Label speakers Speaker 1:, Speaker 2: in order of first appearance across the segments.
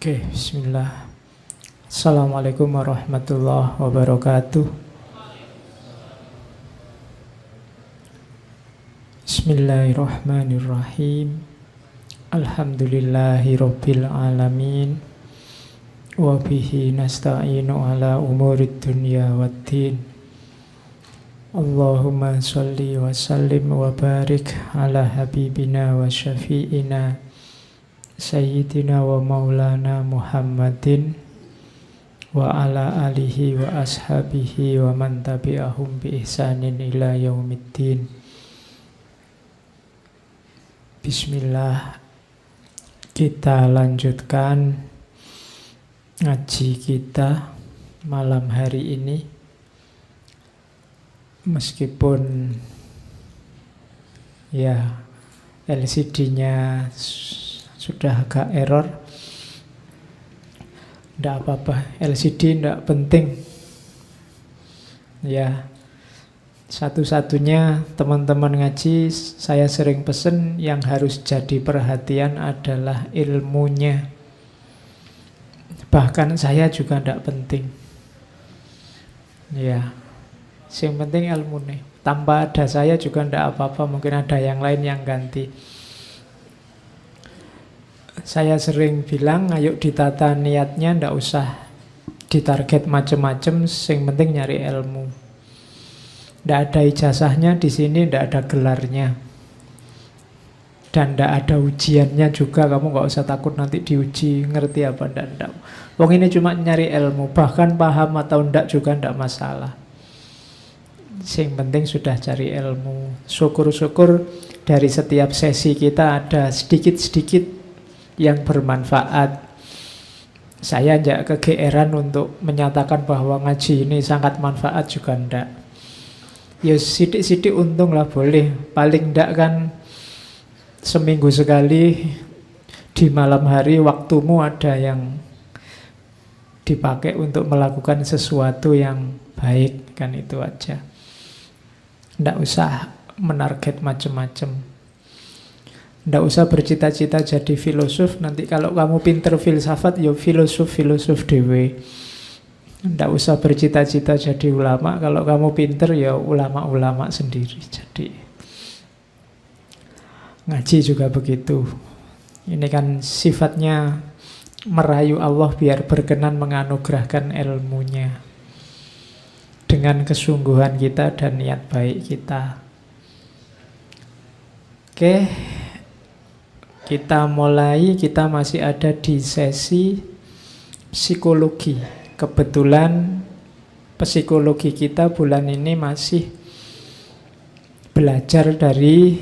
Speaker 1: Oke, bismillah. Assalamualaikum warahmatullahi wabarakatuh. Bismillahirrahmanirrahim. Alhamdulillahi rabbil alamin. Wa bihi nasta'inu ala umurid dunya waddin. Allahumma salli wa sallim wa barik ala habibina wa syafi'ina Sayyidina wa maulana Muhammadin wa ala alihi wa ashabihi wa man tabi'ahum bi ihsanin ila yaumiddin. Bismillah. Kita lanjutkan ngaji kita malam hari ini. Meskipun ya LCD-nya sudah agak error, tidak apa-apa, LCD tidak penting. Ya, satu-satunya teman-teman ngaji saya sering pesen yang harus jadi perhatian adalah ilmunya. Bahkan saya juga tidak penting. Ya, yang penting ilmunya. Tanpa ada saya juga tidak apa-apa, mungkin ada yang lain yang ganti. Saya sering bilang, ayo ditata niatnya, ndak usah ditarget macem-macem, yang penting nyari ilmu. Ndak ada ijazahnya di sini, ndak ada gelarnya, dan ndak ada ujiannya juga. Kamu nggak usah takut nanti diuji ngerti apa ndak. Wong ini cuma nyari ilmu, bahkan paham atau ndak juga ndak masalah. Yang penting sudah cari ilmu. Syukur-syukur dari setiap sesi kita ada sedikit-sedikit yang bermanfaat. Saya tidak kegeeran untuk menyatakan bahwa ngaji ini sangat manfaat juga ndak. Ya sidik-sidik untung lah boleh. Paling ndak kan seminggu sekali di malam hari waktumu ada yang dipakai untuk melakukan sesuatu yang baik, kan itu aja. Ndak usah menarget macem-macem. Nggak usah bercita-cita jadi filosof. Nanti kalau kamu pinter filsafat, ya filosof dewe. Nggak usah bercita-cita jadi ulama. Kalau kamu pinter, ya ulama-ulama sendiri. Jadi ngaji juga begitu. Ini kan sifatnya merayu Allah biar berkenan menganugerahkan ilmunya dengan kesungguhan kita dan niat baik kita. Oke. Kita mulai, kita masih ada di sesi psikologi. Kebetulan psikologi kita bulan ini masih belajar dari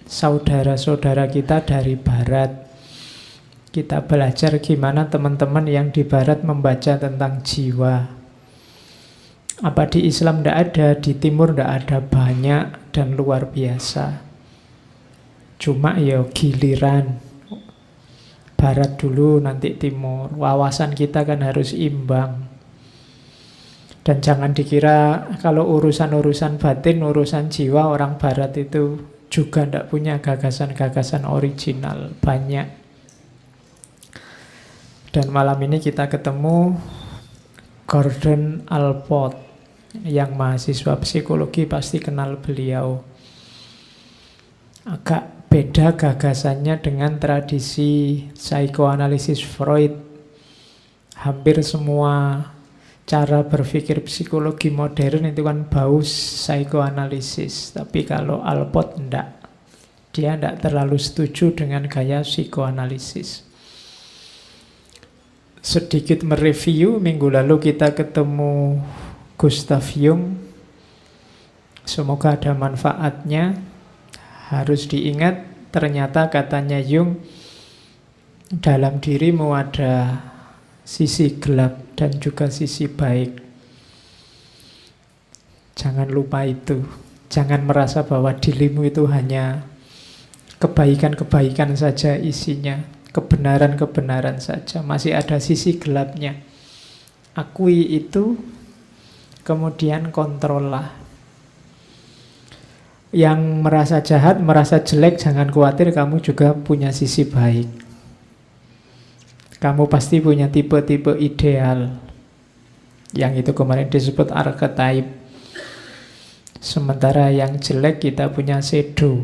Speaker 1: saudara-saudara kita dari Barat. Kita belajar gimana teman-teman yang di Barat membaca tentang jiwa. Apa di Islam tidak ada, di Timur tidak ada, banyak dan luar biasa. Cuma ya giliran, Barat dulu nanti Timur. Wawasan kita kan harus imbang. Dan jangan dikira kalau urusan-urusan batin, urusan jiwa, orang Barat itu juga tidak punya gagasan-gagasan original. Banyak. Dan malam ini kita ketemu Gordon Allport, yang mahasiswa psikologi pasti kenal beliau. Agak beda gagasannya dengan tradisi psikoanalisis Freud. Hampir semua cara berpikir psikologi modern itu kan bau psikoanalisis. Tapi kalau Allport enggak. Dia enggak terlalu setuju dengan gaya psikoanalisis. Sedikit mereview, minggu lalu kita ketemu Gustav Jung. Semoga ada manfaatnya. Harus diingat, ternyata katanya Jung, dalam dirimu ada sisi gelap dan juga sisi baik. Jangan lupa itu. Jangan merasa bahwa dirimu itu hanya kebaikan-kebaikan saja isinya, kebenaran-kebenaran saja. Masih ada sisi gelapnya. Akui itu, kemudian kontrollah. Yang merasa jahat, merasa jelek, jangan khawatir, kamu juga punya sisi baik. Kamu pasti punya tipe-tipe ideal. Yang itu kemarin disebut archetype. Sementara yang jelek kita punya shadow.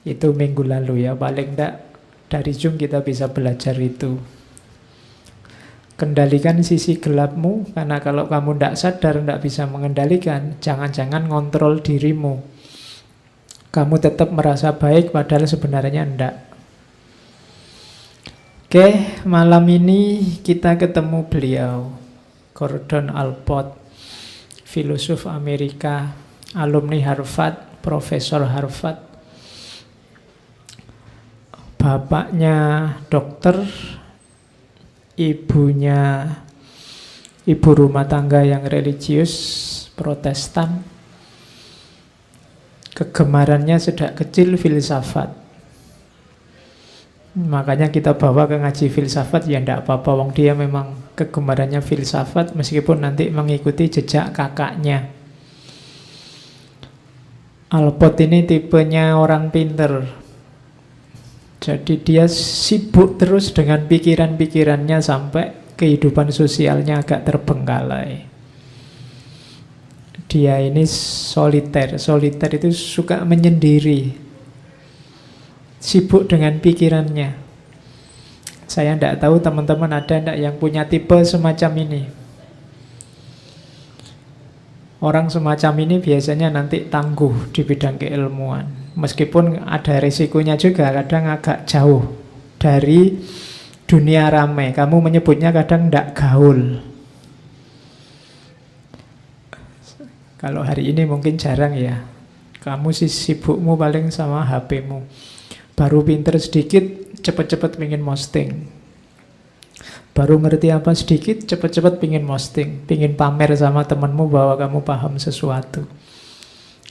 Speaker 1: Itu minggu lalu ya, paling enggak dari Zoom kita bisa belajar itu. Kendalikan sisi gelapmu, karena kalau kamu tidak sadar, tidak bisa mengendalikan, jangan-jangan ngontrol dirimu. Kamu tetap merasa baik, padahal sebenarnya tidak. Oke, malam ini kita ketemu beliau, Gordon Allport, filosof Amerika, alumni Harvard, profesor Harvard. Bapaknya dokter, ibunya ibu rumah tangga yang religius, Protestan. Kegemarannya sejak kecil filsafat. Makanya kita bawa ke ngaji filsafat, ya tidak apa-apa, wong dia memang kegemarannya filsafat, meskipun nanti mengikuti jejak kakaknya. Allport ini tipenya orang pinter. Jadi dia sibuk terus dengan pikiran-pikirannya sampai kehidupan sosialnya agak terbengkalai. Dia ini soliter. Soliter itu suka menyendiri, sibuk dengan pikirannya. Saya tidak tahu teman-teman ada tidak yang punya tipe semacam ini. Orang semacam ini biasanya nanti tangguh di bidang keilmuan. Meskipun ada risikonya juga, kadang agak jauh dari dunia ramai. Kamu menyebutnya kadang tidak gaul. Kalau hari ini mungkin jarang ya. Kamu sibukmu paling sama HP-mu. Baru pinter sedikit, cepet-cepet pengen posting. Baru ngerti apa sedikit, cepet-cepet pengen posting. Pengen pamer sama temanmu bahwa kamu paham sesuatu.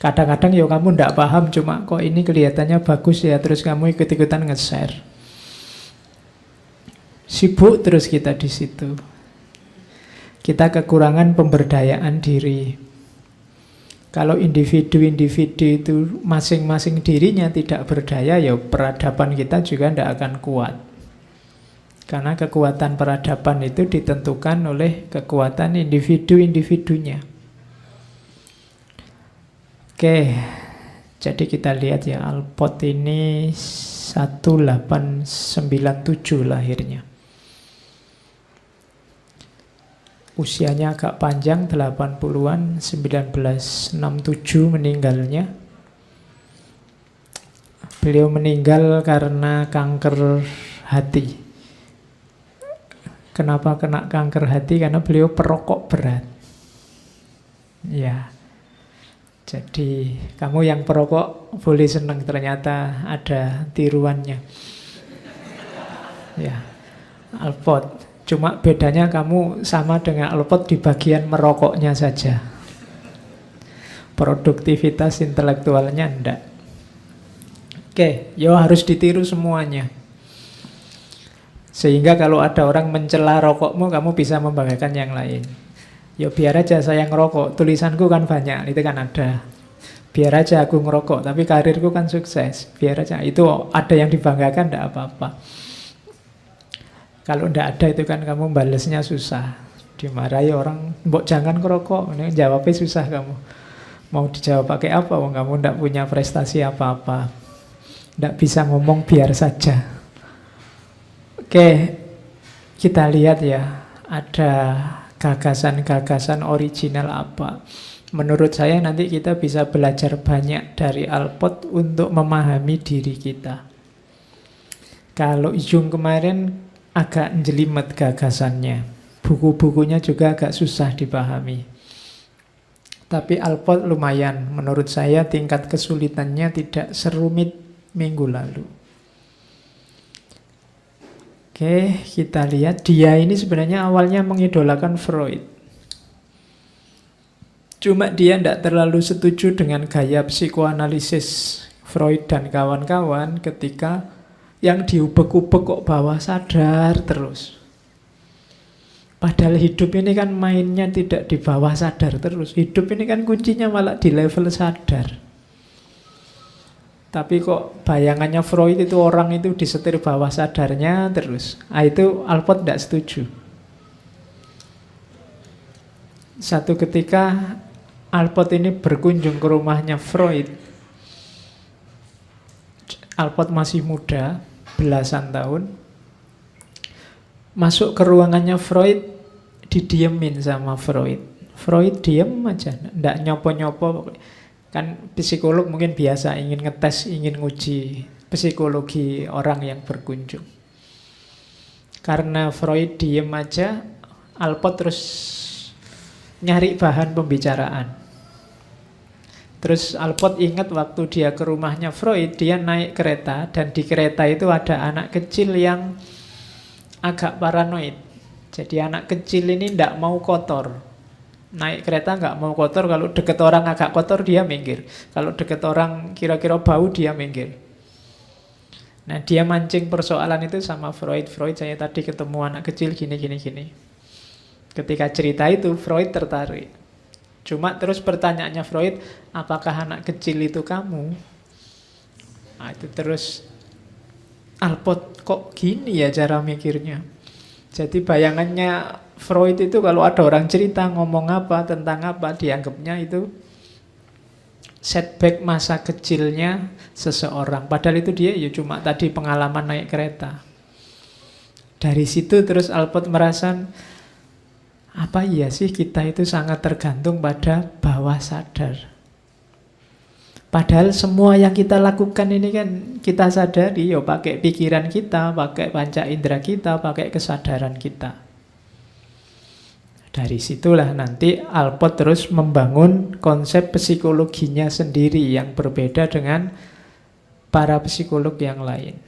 Speaker 1: Kadang-kadang ya kamu ndak paham, cuma kok ini kelihatannya bagus ya, terus kamu ikut-ikutan nge-share. Sibuk terus kita di situ. Kita kekurangan pemberdayaan diri. Kalau individu-individu itu masing-masing dirinya tidak berdaya, ya peradaban kita juga tidak akan kuat. Karena kekuatan peradaban itu ditentukan oleh kekuatan individu-individunya. Oke, jadi kita lihat ya, Allport ini 1897 lahirnya. Usianya agak panjang, 80-an, 1967 meninggalnya. Beliau meninggal karena kanker hati. Kenapa kena kanker hati? Karena beliau perokok berat. Ya. Jadi kamu yang perokok boleh senang, ternyata ada tiruannya. Ya, Allport. Cuma bedanya kamu sama dengan Allport di bagian merokoknya saja. Produktivitas intelektualnya enggak. Oke, yo harus ditiru semuanya. Sehingga kalau ada orang mencela rokokmu, kamu bisa membanggakan yang lain. Ya biar aja saya ngerokok, tulisanku kan banyak, itu kan ada. Biar aja aku ngerokok, tapi karirku kan sukses. Biar aja, itu ada yang dibanggakan, enggak apa-apa. Kalau enggak ada itu kan kamu balesnya susah. Dimarahi orang, mbok jangan ngerokok, ini jawabnya susah kamu. Mau dijawab pakai apa? Kamu enggak punya prestasi apa-apa. Enggak bisa ngomong biar saja. Oke, kita lihat ya, ada gagasan-gagasan original apa. Menurut saya nanti kita bisa belajar banyak dari Allport untuk memahami diri kita. Kalau Jung kemarin agak jelimet gagasannya, buku-bukunya juga agak susah dipahami. Tapi Allport lumayan, menurut saya tingkat kesulitannya tidak serumit minggu lalu. Oke, kita lihat. Dia ini sebenarnya awalnya mengidolakan Freud. Cuma dia tidak terlalu setuju dengan gaya psikoanalisis Freud dan kawan-kawan ketika yang diubek-ubek kok bawah sadar terus. Padahal hidup ini kan mainnya tidak di bawah sadar terus. Hidup ini kan kuncinya malah di level sadar. Tapi kok bayangannya Freud itu orang itu disetir bawah sadarnya terus. Itu Alport tidak setuju. Satu ketika Alport ini berkunjung ke rumahnya Freud. Alport masih muda, belasan tahun. Masuk ke ruangannya Freud, didiemin sama Freud. Freud diem aja, tidak nyopo-nyopo. Kan psikolog mungkin biasa ingin ngetes, ingin nguji psikologi orang yang berkunjung. Karena Freud diem aja, Alport terus nyari bahan pembicaraan. Terus Alport ingat waktu dia ke rumahnya Freud, dia naik kereta, dan di kereta itu ada anak kecil yang agak paranoid. Jadi anak kecil ini tidak mau kotor. Naik kereta nggak mau kotor, kalau deket orang agak kotor dia minggir. Kalau deket orang kira-kira bau dia minggir. Nah dia mancing persoalan itu sama Freud. Freud, saya tadi ketemu anak kecil gini. Ketika cerita itu Freud tertarik. Cuma terus pertanyaannya Freud, apakah anak kecil itu kamu? Nah itu terus Alport kok gini ya cara mikirnya. Jadi bayangannya Freud itu kalau ada orang cerita ngomong apa, tentang apa, dianggapnya itu setback masa kecilnya seseorang. Padahal itu dia ya cuma tadi pengalaman naik kereta. Dari situ terus Alport merasa, apa iya sih kita itu sangat tergantung pada bawah sadar. Padahal semua yang kita lakukan ini kan kita sadari, ya pakai pikiran kita, pakai panca indera kita, pakai kesadaran kita. Dari situlah nanti Alport terus membangun konsep psikologinya sendiri yang berbeda dengan para psikolog yang lain.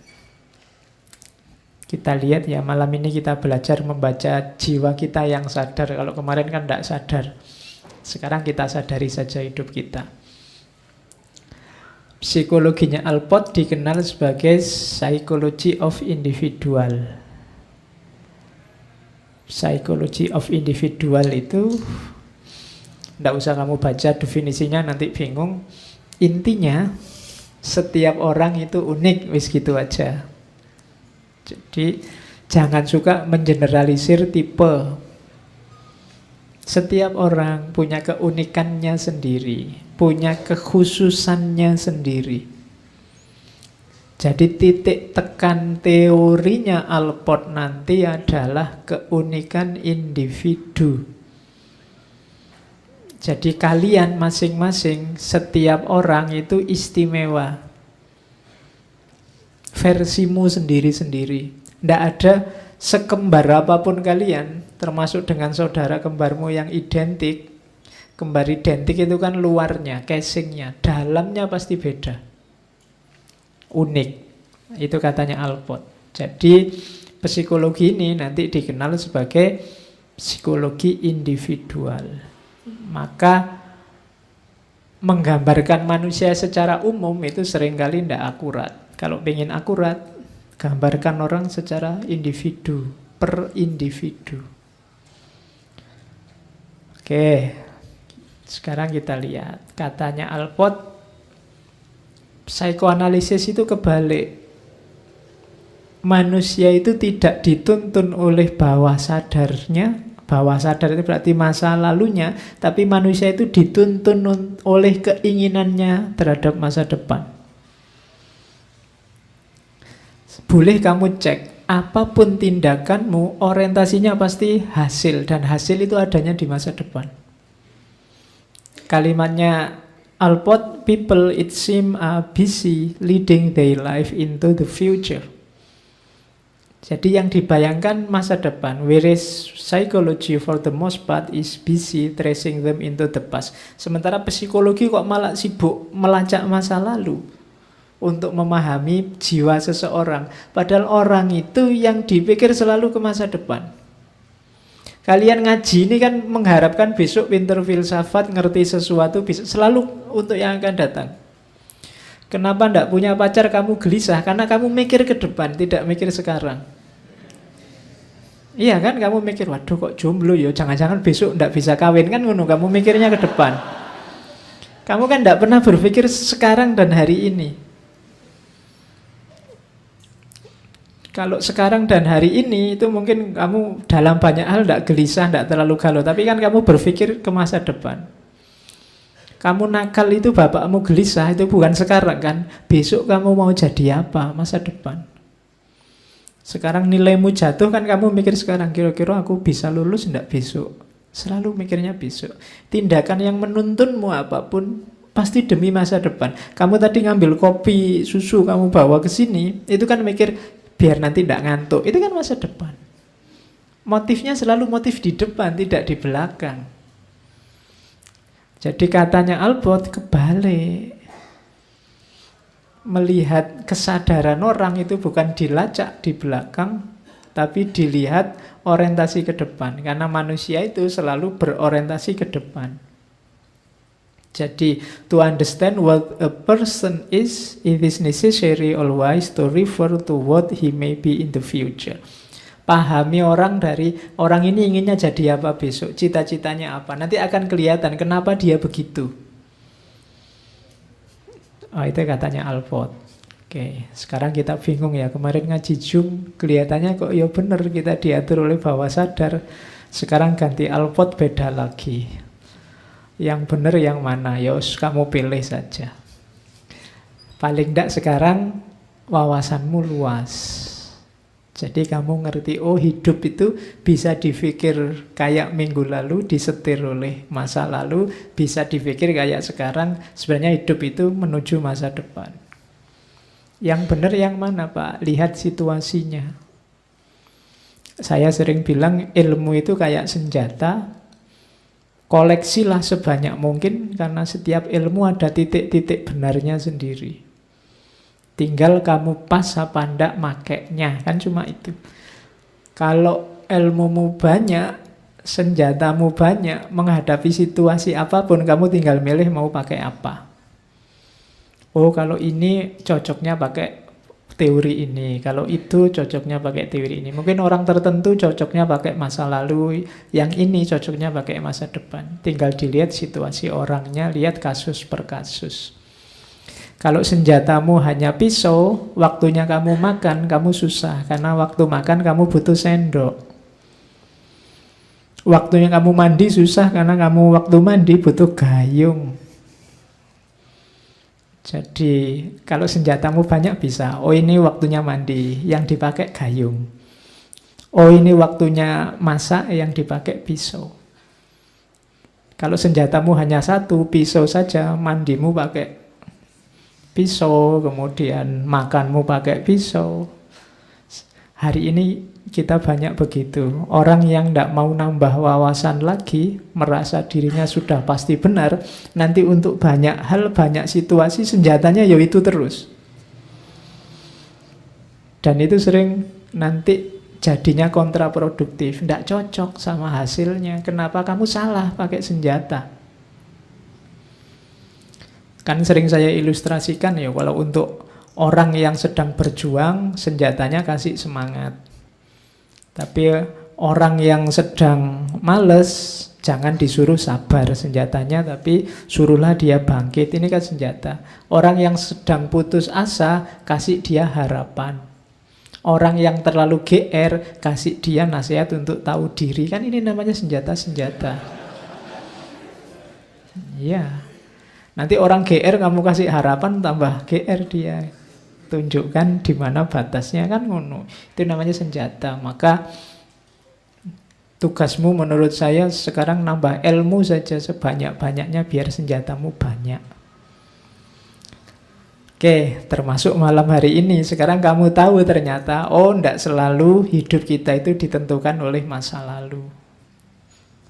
Speaker 1: Kita lihat ya, malam ini kita belajar membaca jiwa kita yang sadar. Kalau kemarin kan tidak sadar. Sekarang kita sadari saja hidup kita. Psikologinya Alport dikenal sebagai psychology of individual. Psychology of individual itu tidak usah kamu baca definisinya, nanti bingung. Intinya setiap orang itu unik, wis gitu aja. Jadi jangan suka mengeneralisir tipe. Setiap orang punya keunikannya sendiri, punya kekhususannya sendiri. Jadi titik tekan teorinya Alport nanti adalah keunikan individu. Jadi kalian masing-masing, setiap orang itu istimewa. Versimu sendiri-sendiri. Tidak ada sekembar apapun kalian, termasuk dengan saudara kembarmu yang identik. Kembar identik itu kan luarnya, casingnya, dalamnya pasti beda. Unik. Itu katanya Alport. Jadi psikologi ini nanti dikenal sebagai psikologi individual. Maka menggambarkan manusia secara umum itu seringkali tidak akurat. Kalau ingin akurat, gambarkan orang secara individu, per individu. Oke, sekarang kita lihat. Katanya Alport, psikoanalisis itu kebalik. Manusia itu tidak dituntun oleh bawah sadarnya. Bawah sadar itu berarti masa lalunya. Tapi manusia itu dituntun oleh keinginannya terhadap masa depan. Boleh kamu cek, apapun tindakanmu, orientasinya pasti hasil. Dan hasil itu adanya di masa depan. Kalimatnya Alport, people it seem are busy leading their life into the future. Jadi yang dibayangkan masa depan, whereas psychology for the most part is busy tracing them into the past. Sementara psikologi kok malah sibuk melacak masa lalu untuk memahami jiwa seseorang. Padahal orang itu yang dipikir selalu ke masa depan. Kalian ngaji ini kan mengharapkan besok pinter filsafat, ngerti sesuatu, bisa selalu untuk yang akan datang. Kenapa ndak punya pacar kamu gelisah? Karena kamu mikir ke depan, tidak mikir sekarang. Iya kan, kamu mikir, waduh kok jomblo ya, jangan-jangan besok ndak bisa kawin kan ngono, kamu mikirnya ke depan. Kamu kan ndak pernah berpikir sekarang dan hari ini. Kalau sekarang dan hari ini itu mungkin kamu dalam banyak hal tidak gelisah, tidak terlalu galau. Tapi kan kamu berpikir ke masa depan. Kamu nakal itu bapakmu gelisah, itu bukan sekarang kan. Besok kamu mau jadi apa masa depan. Sekarang nilaimu jatuh kan kamu mikir sekarang, kira-kira aku bisa lulus tidak besok. Selalu mikirnya besok. Tindakan yang menuntunmu apapun pasti demi masa depan. Kamu tadi ngambil kopi, susu, kamu bawa ke sini, itu kan mikir biar nanti tidak ngantuk. Itu kan masa depan. Motifnya selalu motif di depan, tidak di belakang. Jadi katanya Albert kebalik. Melihat kesadaran orang itu bukan dilacak di belakang, tapi dilihat orientasi ke depan. Karena manusia itu selalu berorientasi ke depan. Jadi, to understand what a person is, it is necessary always to refer to what he may be in the future. Pahami orang dari orang ini inginnya jadi apa besok, cita-citanya apa. Nanti akan kelihatan kenapa dia begitu. Oh, itu katanya Alport. Oke, sekarang kita bingung ya. Kemarin ngaji Jung, kelihatannya kok ya benar kita diatur oleh bawah sadar. Sekarang ganti Alport beda lagi. Yang benar yang mana? Yos, kamu pilih saja. Paling tidak sekarang wawasanmu luas. Jadi kamu ngerti, oh hidup itu bisa dipikir kayak minggu lalu, disetir oleh masa lalu, bisa dipikir kayak sekarang, sebenarnya hidup itu menuju masa depan. Yang benar yang mana Pak? Lihat situasinya. Saya sering bilang ilmu itu kayak senjata, koleksilah sebanyak mungkin karena setiap ilmu ada titik-titik benarnya sendiri. Tinggal kamu pas apa ndak makainya, kan cuma itu. Kalau ilmumu banyak, senjatamu banyak, menghadapi situasi apapun kamu tinggal milih mau pakai apa. Oh, kalau ini cocoknya pakai teori ini, kalau itu cocoknya pakai teori ini. Mungkin orang tertentu cocoknya pakai masa lalu, yang ini cocoknya pakai masa depan. Tinggal dilihat situasi orangnya, lihat kasus per kasus. Kalau senjatamu hanya pisau, waktunya kamu makan, kamu susah. Karena waktu makan kamu butuh sendok. Waktunya kamu mandi susah, karena kamu waktu mandi butuh gayung. Jadi kalau senjatamu banyak bisa, oh ini waktunya mandi, yang dipakai gayung. Oh ini waktunya masak, yang dipakai pisau. Kalau senjatamu hanya satu, pisau saja, mandimu pakai pisau, kemudian makanmu pakai pisau. Hari ini kita banyak begitu. Orang yang tidak mau nambah wawasan lagi, merasa dirinya sudah pasti benar, nanti untuk banyak hal, banyak situasi, senjatanya ya itu terus. Dan itu sering nanti jadinya kontraproduktif, tidak cocok sama hasilnya. Kenapa kamu salah pakai senjata? Kan sering saya ilustrasikan ya, kalau untuk orang yang sedang berjuang, senjatanya kasih semangat. Tapi orang yang sedang males, jangan disuruh sabar senjatanya, tapi suruhlah dia bangkit. Ini kan senjata. Orang yang sedang putus asa, kasih dia harapan. Orang yang terlalu GR, kasih dia nasihat untuk tahu diri. Kan ini namanya senjata-senjata. Iya. Nanti orang GR kamu kasih harapan, tambah GR dia. Tunjukkan di mana batasnya, kan ngono. Itu namanya senjata. Maka tugasmu menurut saya sekarang nambah ilmu saja sebanyak-banyaknya biar senjatamu banyak. Oke, termasuk malam hari ini. Sekarang kamu tahu ternyata, oh tidak selalu hidup kita itu ditentukan oleh masa lalu.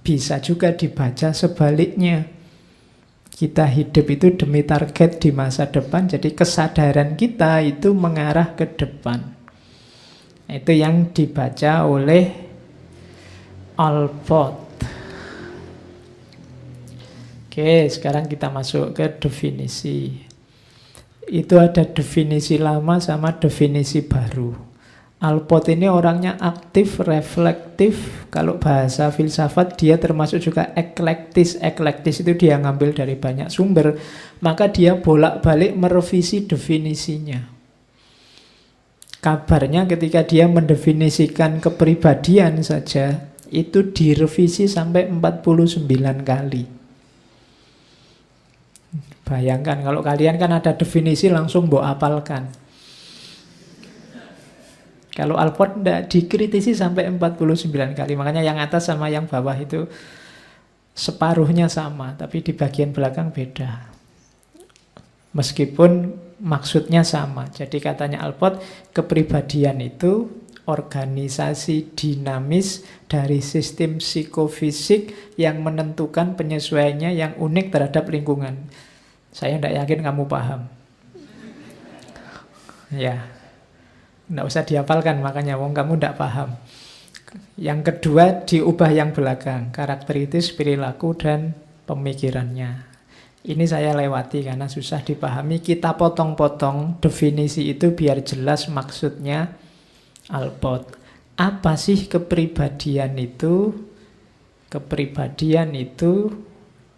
Speaker 1: Bisa juga dibaca sebaliknya. Kita hidup itu demi target di masa depan, jadi kesadaran kita itu mengarah ke depan. Itu yang dibaca oleh Alport. Oke, sekarang kita masuk ke definisi. Itu ada definisi lama sama definisi baru. Alport ini orangnya aktif, reflektif. Kalau bahasa filsafat dia termasuk juga eklektis. Eklektis itu dia ngambil dari banyak sumber. Maka dia bolak-balik merevisi definisinya. Kabarnya ketika dia mendefinisikan kepribadian saja, itu direvisi sampai 49 kali. Bayangkan kalau kalian kan ada definisi langsung mbok apalkan. Kalau Alport tidak, dikritisi sampai 49 kali. Makanya yang atas sama yang bawah itu separuhnya sama, tapi di bagian belakang beda. Meskipun maksudnya sama. Jadi katanya Alport, kepribadian itu organisasi dinamis dari sistem psikofisik yang menentukan penyesuaiannya yang unik terhadap lingkungan. Saya tidak yakin kamu paham. Ya, tidak usah dihafalkan makanya, wong kamu tidak paham. Yang kedua, diubah yang belakang, karakteritis, perilaku, dan pemikirannya. Ini saya lewati karena susah dipahami. Kita potong-potong definisi itu biar jelas maksudnya Alport. Apa sih kepribadian itu? Kepribadian itu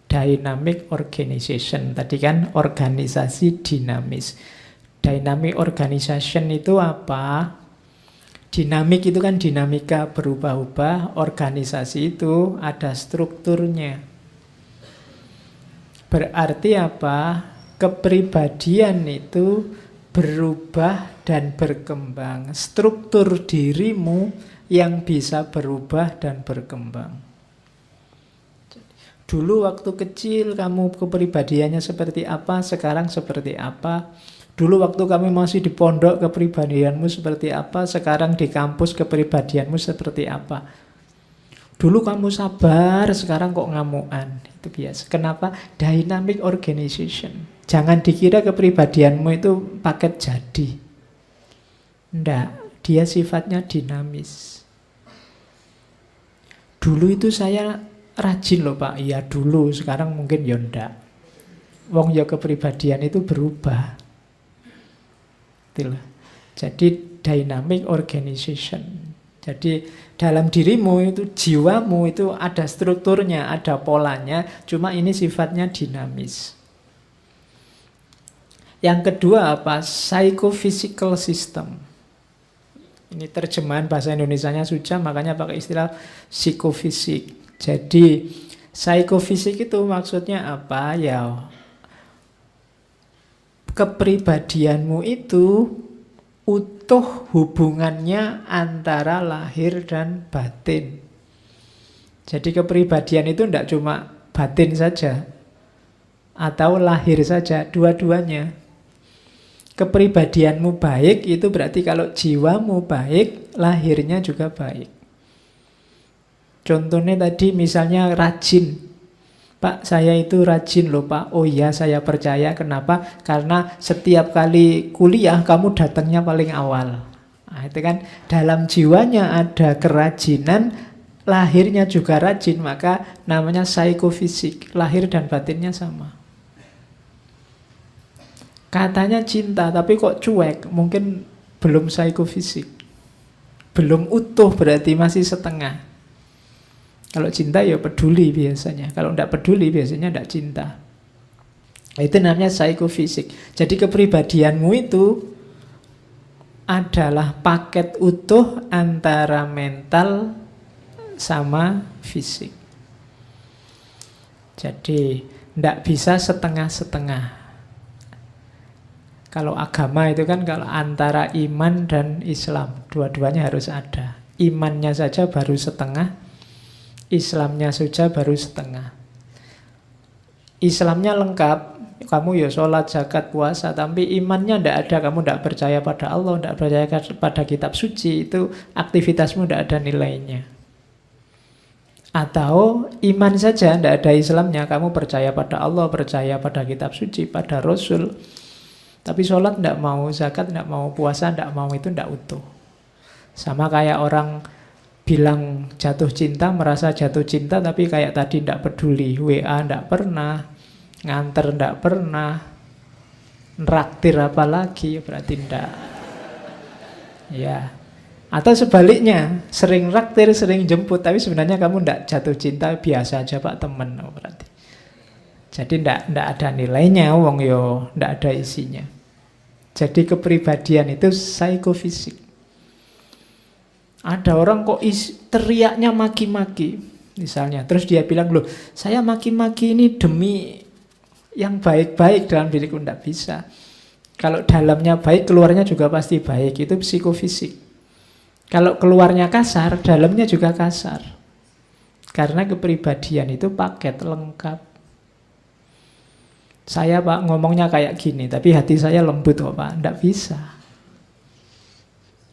Speaker 1: dynamic organization. Tadi kan organisasi dinamis. Dynamic organization itu apa? Dinamik itu kan dinamika berubah-ubah. Organisasi itu ada strukturnya. Berarti apa? Kepribadian itu berubah dan berkembang. Struktur dirimu yang bisa berubah dan berkembang. Dulu waktu kecil kamu kepribadiannya seperti apa, sekarang seperti apa. Dulu waktu kamu masih di pondok kepribadianmu seperti apa, sekarang di kampus kepribadianmu seperti apa. Dulu kamu sabar, sekarang kok ngamuan. Itu biasa. Kenapa? Dynamic organization. Jangan dikira kepribadianmu itu paket jadi. Enggak, dia sifatnya dinamis. Dulu itu saya rajin loh Pak. Iya dulu, sekarang mungkin ya enggak. Wong ya kepribadian itu berubah. Itulah. Jadi dynamic organization. Jadi dalam dirimu itu, jiwamu itu ada strukturnya, ada polanya, cuma ini sifatnya dinamis. Yang kedua apa? Psychophysical system. Ini terjemahan bahasa Indonesianya susah, makanya pakai istilah psikofisik. Jadi psikofisik itu maksudnya apa? Ya, kepribadianmu itu utuh hubungannya antara lahir dan batin. Jadi kepribadian itu tidak cuma batin saja atau lahir saja, dua-duanya. Kepribadianmu baik itu berarti kalau jiwamu baik, lahirnya juga baik. Contohnya tadi misalnya rajin. Pak, saya itu rajin loh Pak. Oh iya, saya percaya. Kenapa? Karena setiap kali kuliah kamu datangnya paling awal. Nah, itu kan dalam jiwanya ada kerajinan, lahirnya juga rajin, maka namanya psikofisik. Lahir dan batinnya sama. Katanya cinta, tapi kok cuek? Mungkin belum psikofisik. Belum utuh, berarti masih setengah. Kalau cinta ya peduli biasanya. Kalau tidak peduli biasanya tidak cinta. Itu namanya psikofisik. Jadi kepribadianmu itu adalah paket utuh antara mental sama fisik. Jadi tidak bisa setengah-setengah. Kalau agama itu kan kalau antara iman dan Islam, dua-duanya harus ada. Imannya saja baru setengah, Islamnya saja baru setengah. Islamnya lengkap, kamu ya sholat, zakat, puasa, tapi imannya tidak ada, kamu tidak percaya pada Allah, tidak percaya pada kitab suci, itu aktivitasmu tidak ada nilainya. Atau iman saja, tidak ada Islamnya, kamu percaya pada Allah, percaya pada kitab suci, pada Rasul, tapi sholat tidak mau, zakat tidak mau, puasa tidak mau, itu tidak utuh. Sama kayak orang bilang jatuh cinta, merasa jatuh cinta, tapi kayak tadi tidak peduli, WA tidak pernah, nganter tidak pernah, nraktir apalagi, berarti tidak. Ya. Atau sebaliknya, sering nraktir, sering jemput, tapi sebenarnya kamu tidak jatuh cinta, biasa aja Pak temen, berarti. Jadi tidak ada nilainya, wong yo tidak ada isinya. Jadi kepribadian itu psikofisik. Ada orang kok teriaknya maki-maki, misalnya. Terus dia bilang, loh saya maki-maki ini demi yang baik-baik dalam diriku. Tidak bisa. Kalau dalamnya baik, keluarnya juga pasti baik. Itu psikofisik. Kalau keluarnya kasar, dalamnya juga kasar. Karena kepribadian itu paket lengkap. Saya Pak ngomongnya kayak gini, tapi hati saya lembut kok Pak. Tidak bisa.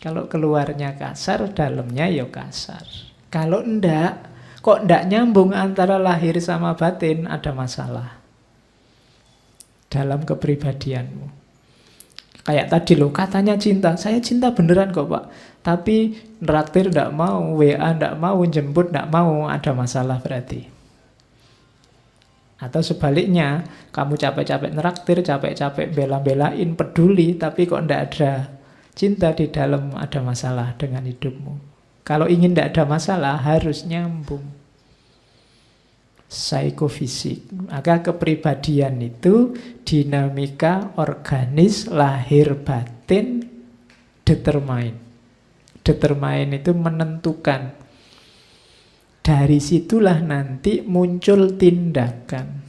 Speaker 1: Kalau keluarnya kasar, dalamnya ya kasar. Kalau enggak, kok enggak nyambung antara lahir sama batin, ada masalah dalam kepribadianmu. Kayak tadi loh, katanya cinta. Saya cinta beneran kok Pak. Tapi neraktir enggak mau, WA enggak mau, jemput enggak mau, ada masalah berarti. Atau sebaliknya, kamu capek-capek neraktir, capek-capek bela-belain, peduli, tapi kok enggak ada cinta di dalam, ada masalah dengan hidupmu. Kalau ingin enggak ada masalah, harus nyambung. Psikofisik. Maka kepribadian itu dinamika organis, lahir batin, determine. Determine itu menentukan. Dari situlah nanti muncul tindakan.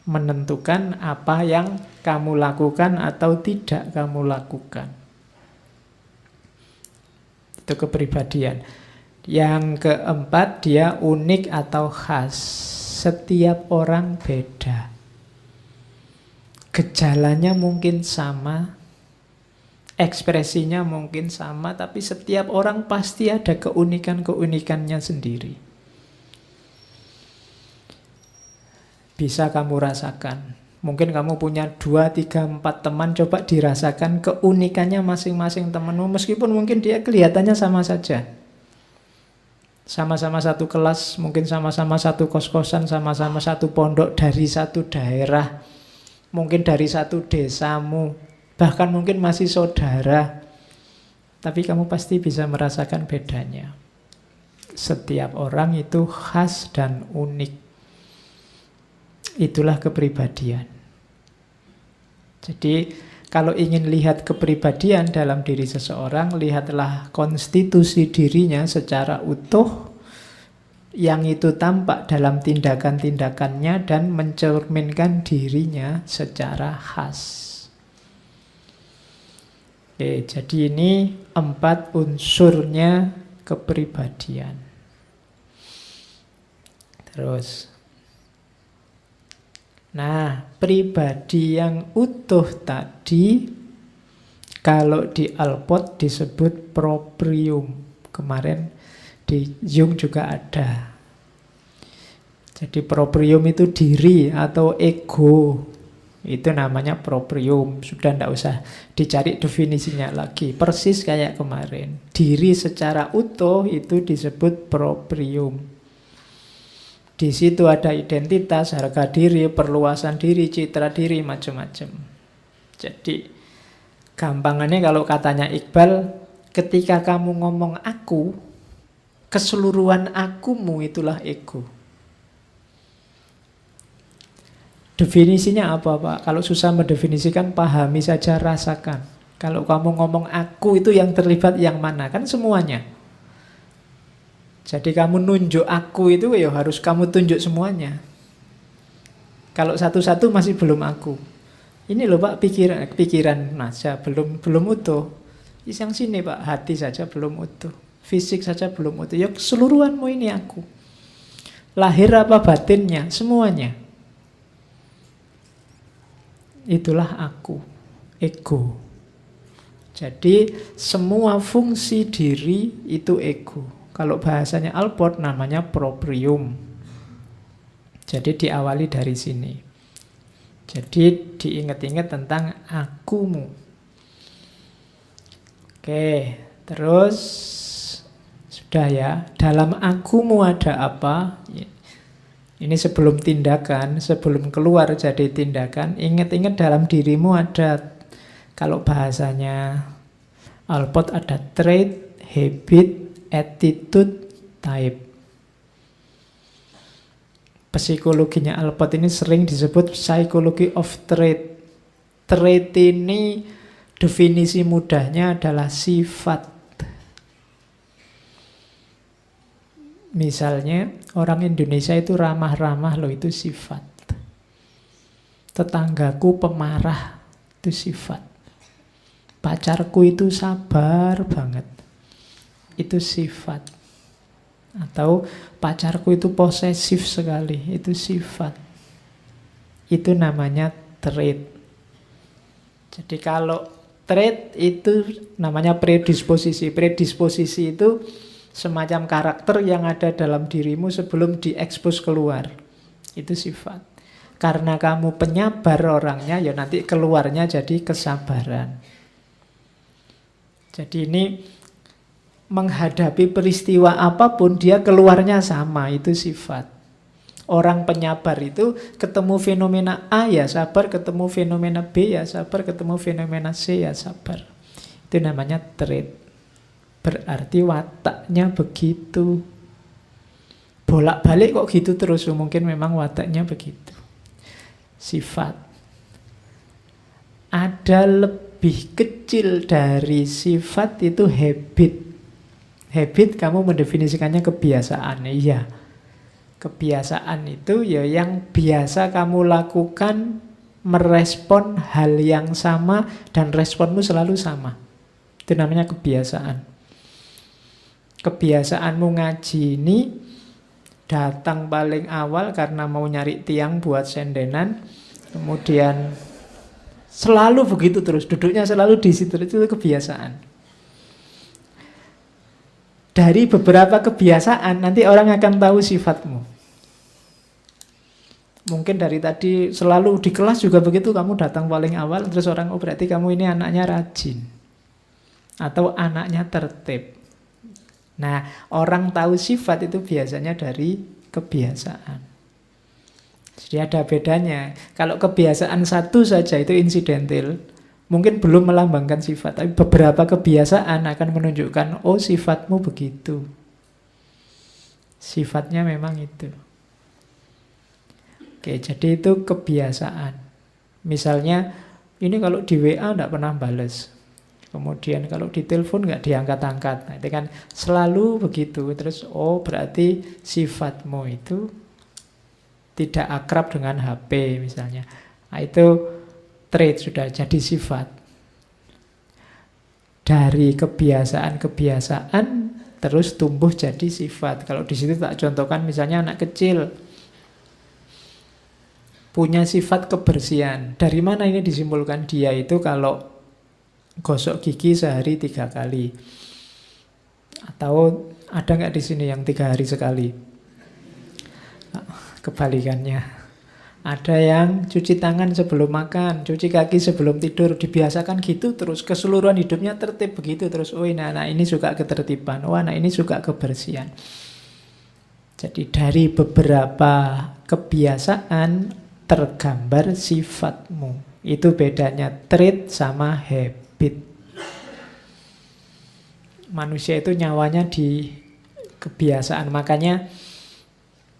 Speaker 1: Menentukan apa yang kamu lakukan atau tidak kamu lakukan. Itu kepribadian. Yang keempat, dia unik atau khas. Setiap orang beda. Gejalanya mungkin sama, ekspresinya mungkin sama, tapi setiap orang pasti ada keunikan-keunikannya sendiri. Bisa kamu rasakan. Mungkin kamu punya 2, 3, 4 teman, coba dirasakan keunikannya masing-masing temanmu, meskipun mungkin dia kelihatannya sama saja. Sama-sama satu kelas, mungkin sama-sama satu kos-kosan, sama-sama satu pondok, dari satu daerah, mungkin dari satu desamu, bahkan mungkin masih saudara. Tapi kamu pasti bisa merasakan bedanya. Setiap orang itu khas dan unik. Itulah kepribadian. Jadi kalau ingin lihat kepribadian dalam diri seseorang, lihatlah konstitusi dirinya secara utuh, yang itu tampak dalam tindakan-tindakannya dan mencerminkan dirinya secara khas. Oke, jadi ini 4 unsurnya kepribadian. Terus, nah, pribadi yang utuh tadi kalau di Alport disebut proprium. Kemarin di Jung juga ada. Jadi proprium itu diri atau ego. Itu namanya proprium. Sudah tidak usah dicari definisinya lagi. Persis kayak kemarin. Diri secara utuh itu disebut proprium. Di situ ada identitas, harga diri, perluasan diri, citra diri, macam-macam. Jadi gampangannya kalau katanya Iqbal, ketika kamu ngomong aku, keseluruhan akumu itulah ego. Definisinya apa Pak? Kalau susah mendefinisikan, pahami saja, rasakan. Kalau kamu ngomong aku itu yang terlibat yang mana? Kan semuanya. Jadi kamu nunjuk aku itu ya harus kamu tunjuk semuanya. Kalau satu-satu masih belum aku. Ini loh Pak, pikiran saja belum utuh. Yang sini Pak, hati saja belum utuh. Fisik saja belum utuh. Ya keseluruhanmu ini aku. Lahir apa batinnya, semuanya. Itulah aku, ego. Jadi semua fungsi diri itu ego. Kalau bahasanya Alport namanya proprium. Jadi diawali dari sini. Jadi diingat-ingat tentang akumu. Oke, terus sudah ya. Dalam akumu ada apa? Ini sebelum tindakan, sebelum keluar jadi tindakan. Ingat-ingat dalam dirimu ada, kalau bahasanya Alport ada trait, habit, attitude, type. Psikologinya Alport ini sering disebut psychology of trait. Trait ini definisi mudahnya adalah sifat. Misalnya orang Indonesia itu ramah-ramah loh, itu sifat. Tetanggaku pemarah, itu sifat. Pacarku itu sabar banget, itu sifat. Atau pacarku itu posesif sekali, itu sifat. Itu namanya trait. Jadi kalau trait itu namanya predisposisi. Predisposisi itu semacam karakter yang ada dalam dirimu sebelum diekspos keluar. Itu sifat. Karena kamu penyabar orangnya, ya nanti keluarnya jadi kesabaran. Jadi ini menghadapi peristiwa apapun, dia keluarnya sama, itu sifat. Orang penyabar itu ketemu fenomena A ya sabar, ketemu fenomena B ya sabar, ketemu fenomena C ya sabar. Itu namanya trait. Berarti wataknya begitu. Bolak-balik kok gitu terus, mungkin memang wataknya begitu. Sifat. Ada lebih kecil dari sifat itu habit. Habit kamu mendefinisikannya kebiasaan. Iya. Kebiasaan itu ya yang biasa kamu lakukan, merespon hal yang sama dan responmu selalu sama. Itu namanya kebiasaan. Kebiasaanmu ngaji ini datang paling awal karena mau nyari tiang buat sendenan, kemudian selalu begitu terus, duduknya selalu di situ, itu kebiasaan. Dari beberapa kebiasaan nanti orang akan tahu sifatmu. Mungkin dari tadi selalu di kelas juga begitu, kamu datang paling awal, terus orang, oh berarti kamu ini anaknya rajin atau anaknya tertib. Nah, orang tahu sifat itu biasanya dari kebiasaan. Jadi ada bedanya. Kalau kebiasaan satu saja itu insidental, mungkin belum melambangkan sifat. Tapi beberapa kebiasaan akan menunjukkan, oh sifatmu begitu. Sifatnya memang itu. Oke, jadi itu kebiasaan. Misalnya, ini kalau di WA tidak pernah balas. Kemudian kalau ditelepon nggak diangkat-angkat. Nah, itu kan selalu begitu. Terus, oh berarti sifatmu itu tidak akrab dengan HP misalnya. Nah, itu trait, sudah jadi sifat. Dari kebiasaan-kebiasaan terus tumbuh jadi sifat. Kalau di situ tak contohkan misalnya anak kecil punya sifat kebersihan. Dari mana ini disimpulkan? Dia itu kalau gosok gigi sehari 3 kali. Atau ada nggak di sini yang 3 hari sekali? Kebalikannya. Ada yang cuci tangan sebelum makan, cuci kaki sebelum tidur, dibiasakan gitu terus, keseluruhan hidupnya tertib begitu terus. Oh ini anak ini suka ketertiban, oh anak ini suka kebersihan. Jadi dari beberapa kebiasaan tergambar sifatmu. Itu bedanya trait sama habit. Manusia itu nyawanya di kebiasaan. Makanya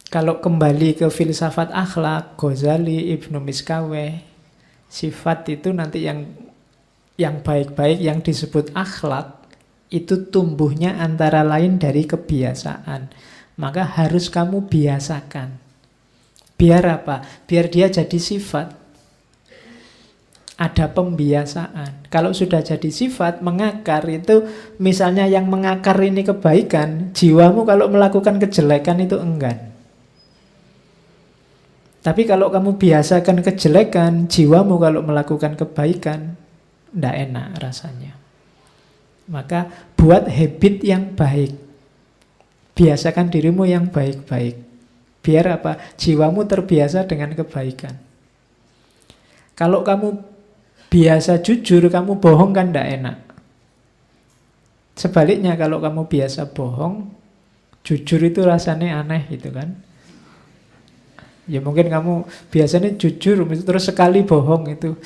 Speaker 1: kalau kembali ke filsafat akhlak, Ghazali, Ibnu Miskaweh, sifat itu nanti yang baik-baik yang disebut akhlak itu tumbuhnya antara lain dari kebiasaan. Maka harus kamu biasakan. Biar apa? Biar dia jadi sifat. Ada pembiasaan. Kalau sudah jadi sifat, mengakar itu, misalnya yang mengakar ini kebaikan, jiwamu kalau melakukan kejelekan itu enggan. Tapi kalau kamu biasakan kejelekan, jiwamu kalau melakukan kebaikan, tidak enak rasanya. Maka buat habit yang baik. Biasakan dirimu yang baik-baik. Biar apa? Jiwamu terbiasa dengan kebaikan. Kalau kamu biasa jujur, kamu bohong kan tidak enak. Sebaliknya kalau kamu biasa bohong, jujur itu rasanya aneh gitu kan. Ya mungkin kamu biasanya jujur, terus sekali bohong itu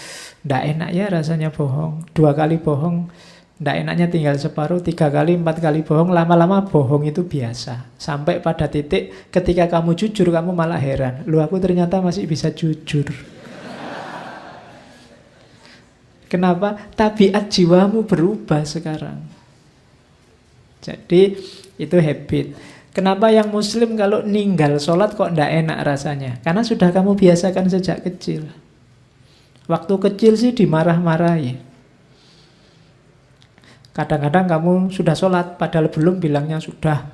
Speaker 1: tidak enak ya rasanya bohong. 2 kali bohong, tidak enaknya tinggal separuh, 3 kali, 4 kali bohong, lama-lama bohong itu biasa. Sampai pada titik ketika kamu jujur, kamu malah heran. Loh aku ternyata masih bisa jujur. Kenapa? Tabiat jiwamu berubah sekarang. Jadi itu habit. Kenapa yang muslim kalau ninggal sholat kok ndak enak rasanya? Karena sudah kamu biasakan sejak kecil. Waktu kecil sih dimarah-marahi. Kadang-kadang kamu sudah sholat padahal belum, bilangnya sudah.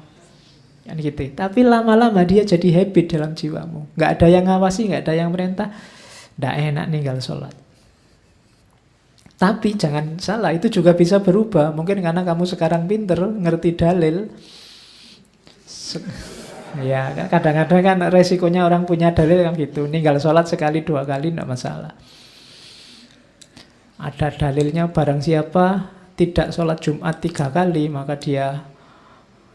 Speaker 1: Gitu. Tapi lama-lama dia jadi habit dalam jiwamu. Nggak ada yang ngawasi, nggak ada yang merintah. Nggak enak ninggal sholat. Tapi jangan salah, itu juga bisa berubah. Mungkin karena kamu sekarang pinter, ngerti dalil. Ya, kadang-kadang kan resikonya orang punya dalil kan gitu. Ninggal sholat sekali, 2 kali nggak masalah. Ada dalilnya, barang siapa tidak sholat Jumat 3 kali, maka dia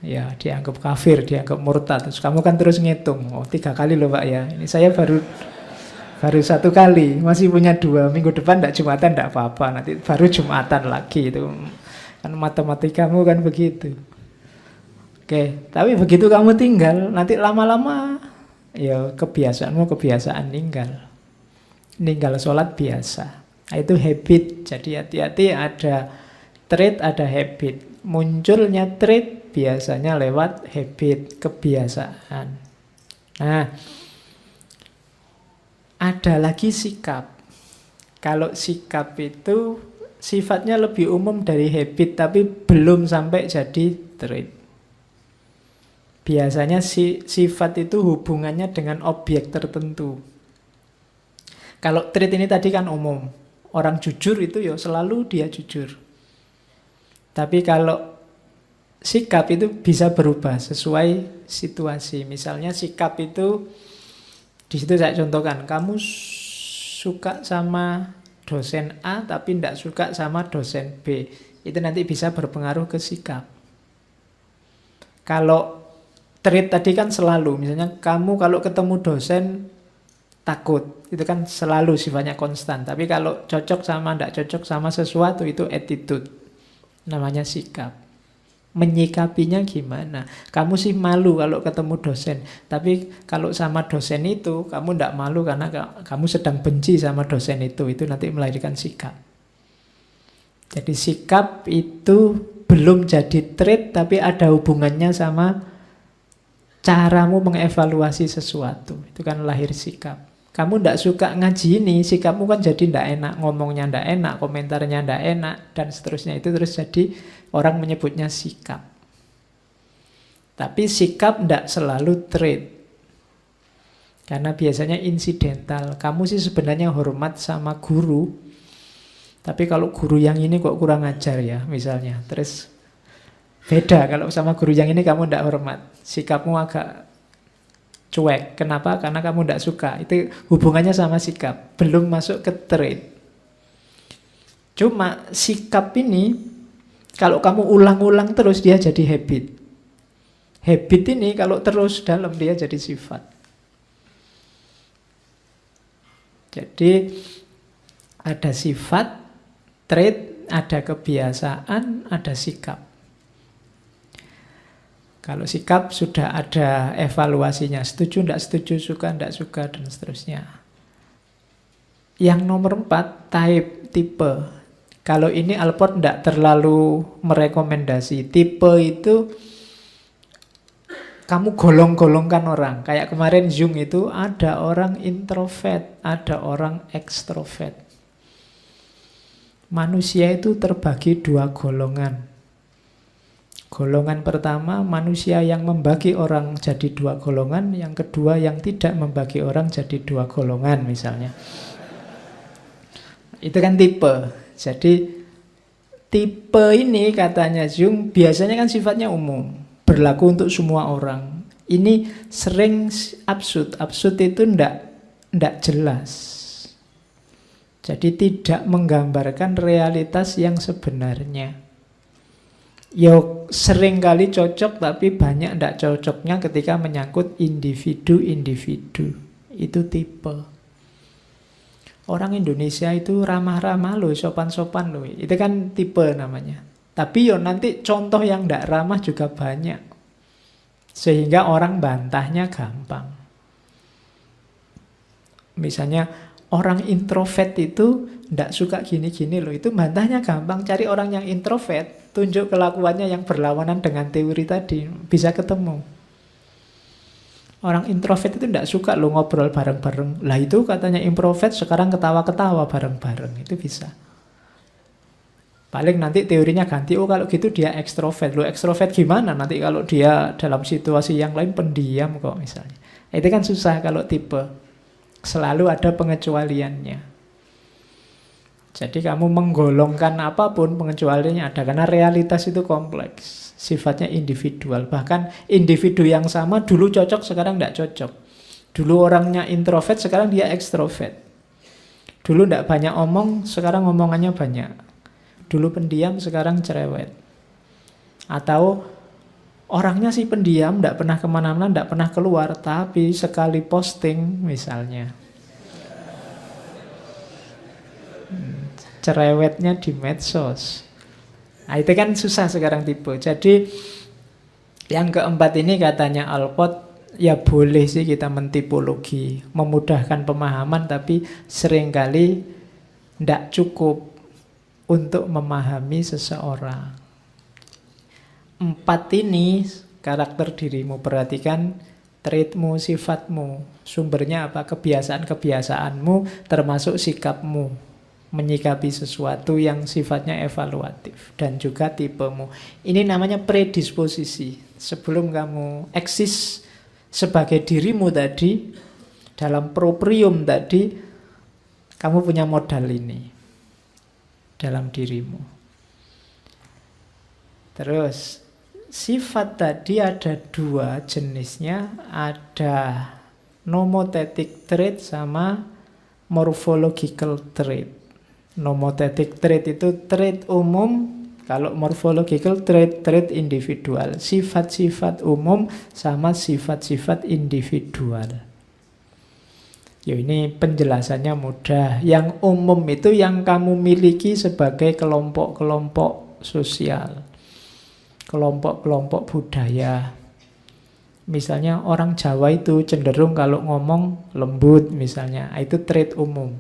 Speaker 1: ya dianggap kafir, dianggap murtad. Terus kamu kan terus ngitung, oh 3 kali loh Pak ya. Ini saya baru 1 kali, masih punya 2. Minggu depan tidak Jumatan tidak apa-apa, nanti baru Jumatan lagi. Itu kan matematikamu kan begitu. Oke, tapi begitu kamu tinggal, nanti lama-lama ya kebiasaanmu kebiasaan ninggal sholat biasa. Nah, itu habit. Jadi hati-hati, ada trait, ada habit. Munculnya trait biasanya lewat habit, kebiasaan. Nah, ada lagi sikap. Kalau sikap itu sifatnya lebih umum dari habit, tapi belum sampai jadi trait. Biasanya sifat itu hubungannya dengan objek tertentu. Kalau trait ini tadi kan umum. Orang jujur itu ya selalu dia jujur. Tapi kalau sikap itu bisa berubah sesuai situasi. Misalnya sikap itu, di situ saya contohkan, kamu suka sama dosen A tapi tidak suka sama dosen B. Itu nanti bisa berpengaruh ke sikap. Kalau trait tadi kan selalu, misalnya kamu kalau ketemu dosen takut, itu kan selalu sifatnya konstan. Tapi kalau cocok sama tidak cocok sama sesuatu, itu attitude, namanya sikap. Menyikapinya gimana? Kamu sih malu kalau ketemu dosen, tapi kalau sama dosen itu kamu tidak malu karena kamu sedang benci sama dosen itu nanti melahirkan sikap. Jadi sikap itu belum jadi trait, tapi ada hubungannya sama caramu mengevaluasi sesuatu. Itu kan lahir sikap. Kamu tidak suka ngaji ini, sikapmu kan jadi tidak enak, ngomongnya tidak enak, komentarnya tidak enak, dan seterusnya. Itu terus jadi orang menyebutnya sikap. Tapi sikap tidak selalu trait. Karena biasanya insidental. Kamu sih sebenarnya hormat sama guru, tapi kalau guru yang ini kok kurang ajar ya, misalnya. Terus beda, kalau sama guru yang ini kamu tidak hormat. Sikapmu agak cuek. Kenapa? Karena kamu tidak suka. Itu hubungannya sama sikap. Belum masuk ke trait. Cuma sikap ini, kalau kamu ulang-ulang terus, dia jadi habit. Habit ini kalau terus dalam, dia jadi sifat. Jadi ada sifat, trait, ada kebiasaan, ada sikap. Kalau sikap sudah ada evaluasinya, setuju, tidak setuju, suka, tidak suka, dan seterusnya. Yang nomor 4, type, tipe. Kalau ini Alport tidak terlalu merekomendasi. Tipe itu kamu golong-golongkan orang. Kayak kemarin Jung itu ada orang introvert, ada orang ekstrovert. Manusia itu terbagi 2 golongan. Golongan pertama, manusia yang membagi orang jadi 2 golongan. Yang kedua, yang tidak membagi orang jadi 2 golongan misalnya. Itu kan tipe. Jadi tipe ini katanya Jung biasanya kan sifatnya umum, berlaku untuk semua orang. Ini sering absurd. Absurd itu ndak jelas. Jadi tidak menggambarkan realitas yang sebenarnya. Ya sering kali cocok, tapi banyak tidak cocoknya ketika menyangkut individu-individu. Itu tipe. Orang Indonesia itu ramah-ramah loh, sopan-sopan loh. Itu kan tipe namanya. Tapi ya nanti contoh yang tidak ramah juga banyak. Sehingga orang bantahnya gampang. Misalnya orang introvert itu ndak suka gini-gini loh. Itu bantahnya gampang. Cari orang yang introvert, tunjuk kelakuannya yang berlawanan dengan teori tadi, bisa ketemu. Orang introvert itu ndak suka loh ngobrol bareng-bareng. Lah itu katanya introvert, sekarang ketawa-ketawa bareng-bareng. Itu bisa. Paling nanti teorinya ganti, oh kalau gitu dia ekstrovert. Loh ekstrovert gimana? Nanti kalau dia dalam situasi yang lain pendiam kok misalnya. Itu kan susah kalau tipe. Selalu ada pengecualiannya. Jadi kamu menggolongkan apapun pengecualiannya ada. Karena realitas itu kompleks. Sifatnya individual. Bahkan individu yang sama dulu cocok, sekarang tidak cocok. Dulu orangnya introvert, sekarang dia ekstrovert. Dulu tidak banyak omong, sekarang omongannya banyak. Dulu pendiam, sekarang cerewet. Atau orangnya sih pendiam, tidak pernah kemana-mana, tidak pernah keluar, tapi sekali posting misalnya, cerewetnya di medsos. Nah itu kan susah sekarang tipe. Jadi yang keempat ini katanya Alport, ya boleh sih kita mentipologi, memudahkan pemahaman, tapi seringkali tidak cukup untuk memahami seseorang. 4 ini karakter dirimu. Perhatikan traitmu, sifatmu. Sumbernya apa? Kebiasaan-kebiasaanmu, termasuk sikapmu menyikapi sesuatu yang sifatnya evaluatif. Dan juga tipemu. Ini namanya predisposisi. Sebelum kamu eksis sebagai dirimu tadi, dalam proprium tadi, kamu punya modal ini dalam dirimu. Terus sifat tadi ada 2 jenisnya, ada nomothetic trait sama morphological trait. Nomothetic trait itu trait umum, kalau morphological trait, trait individual. Sifat-sifat umum sama sifat-sifat individual. Ya ini penjelasannya mudah. Yang umum itu yang kamu miliki sebagai kelompok-kelompok sosial, kelompok-kelompok budaya. Misalnya orang Jawa itu cenderung kalau ngomong lembut misalnya, itu trait umum.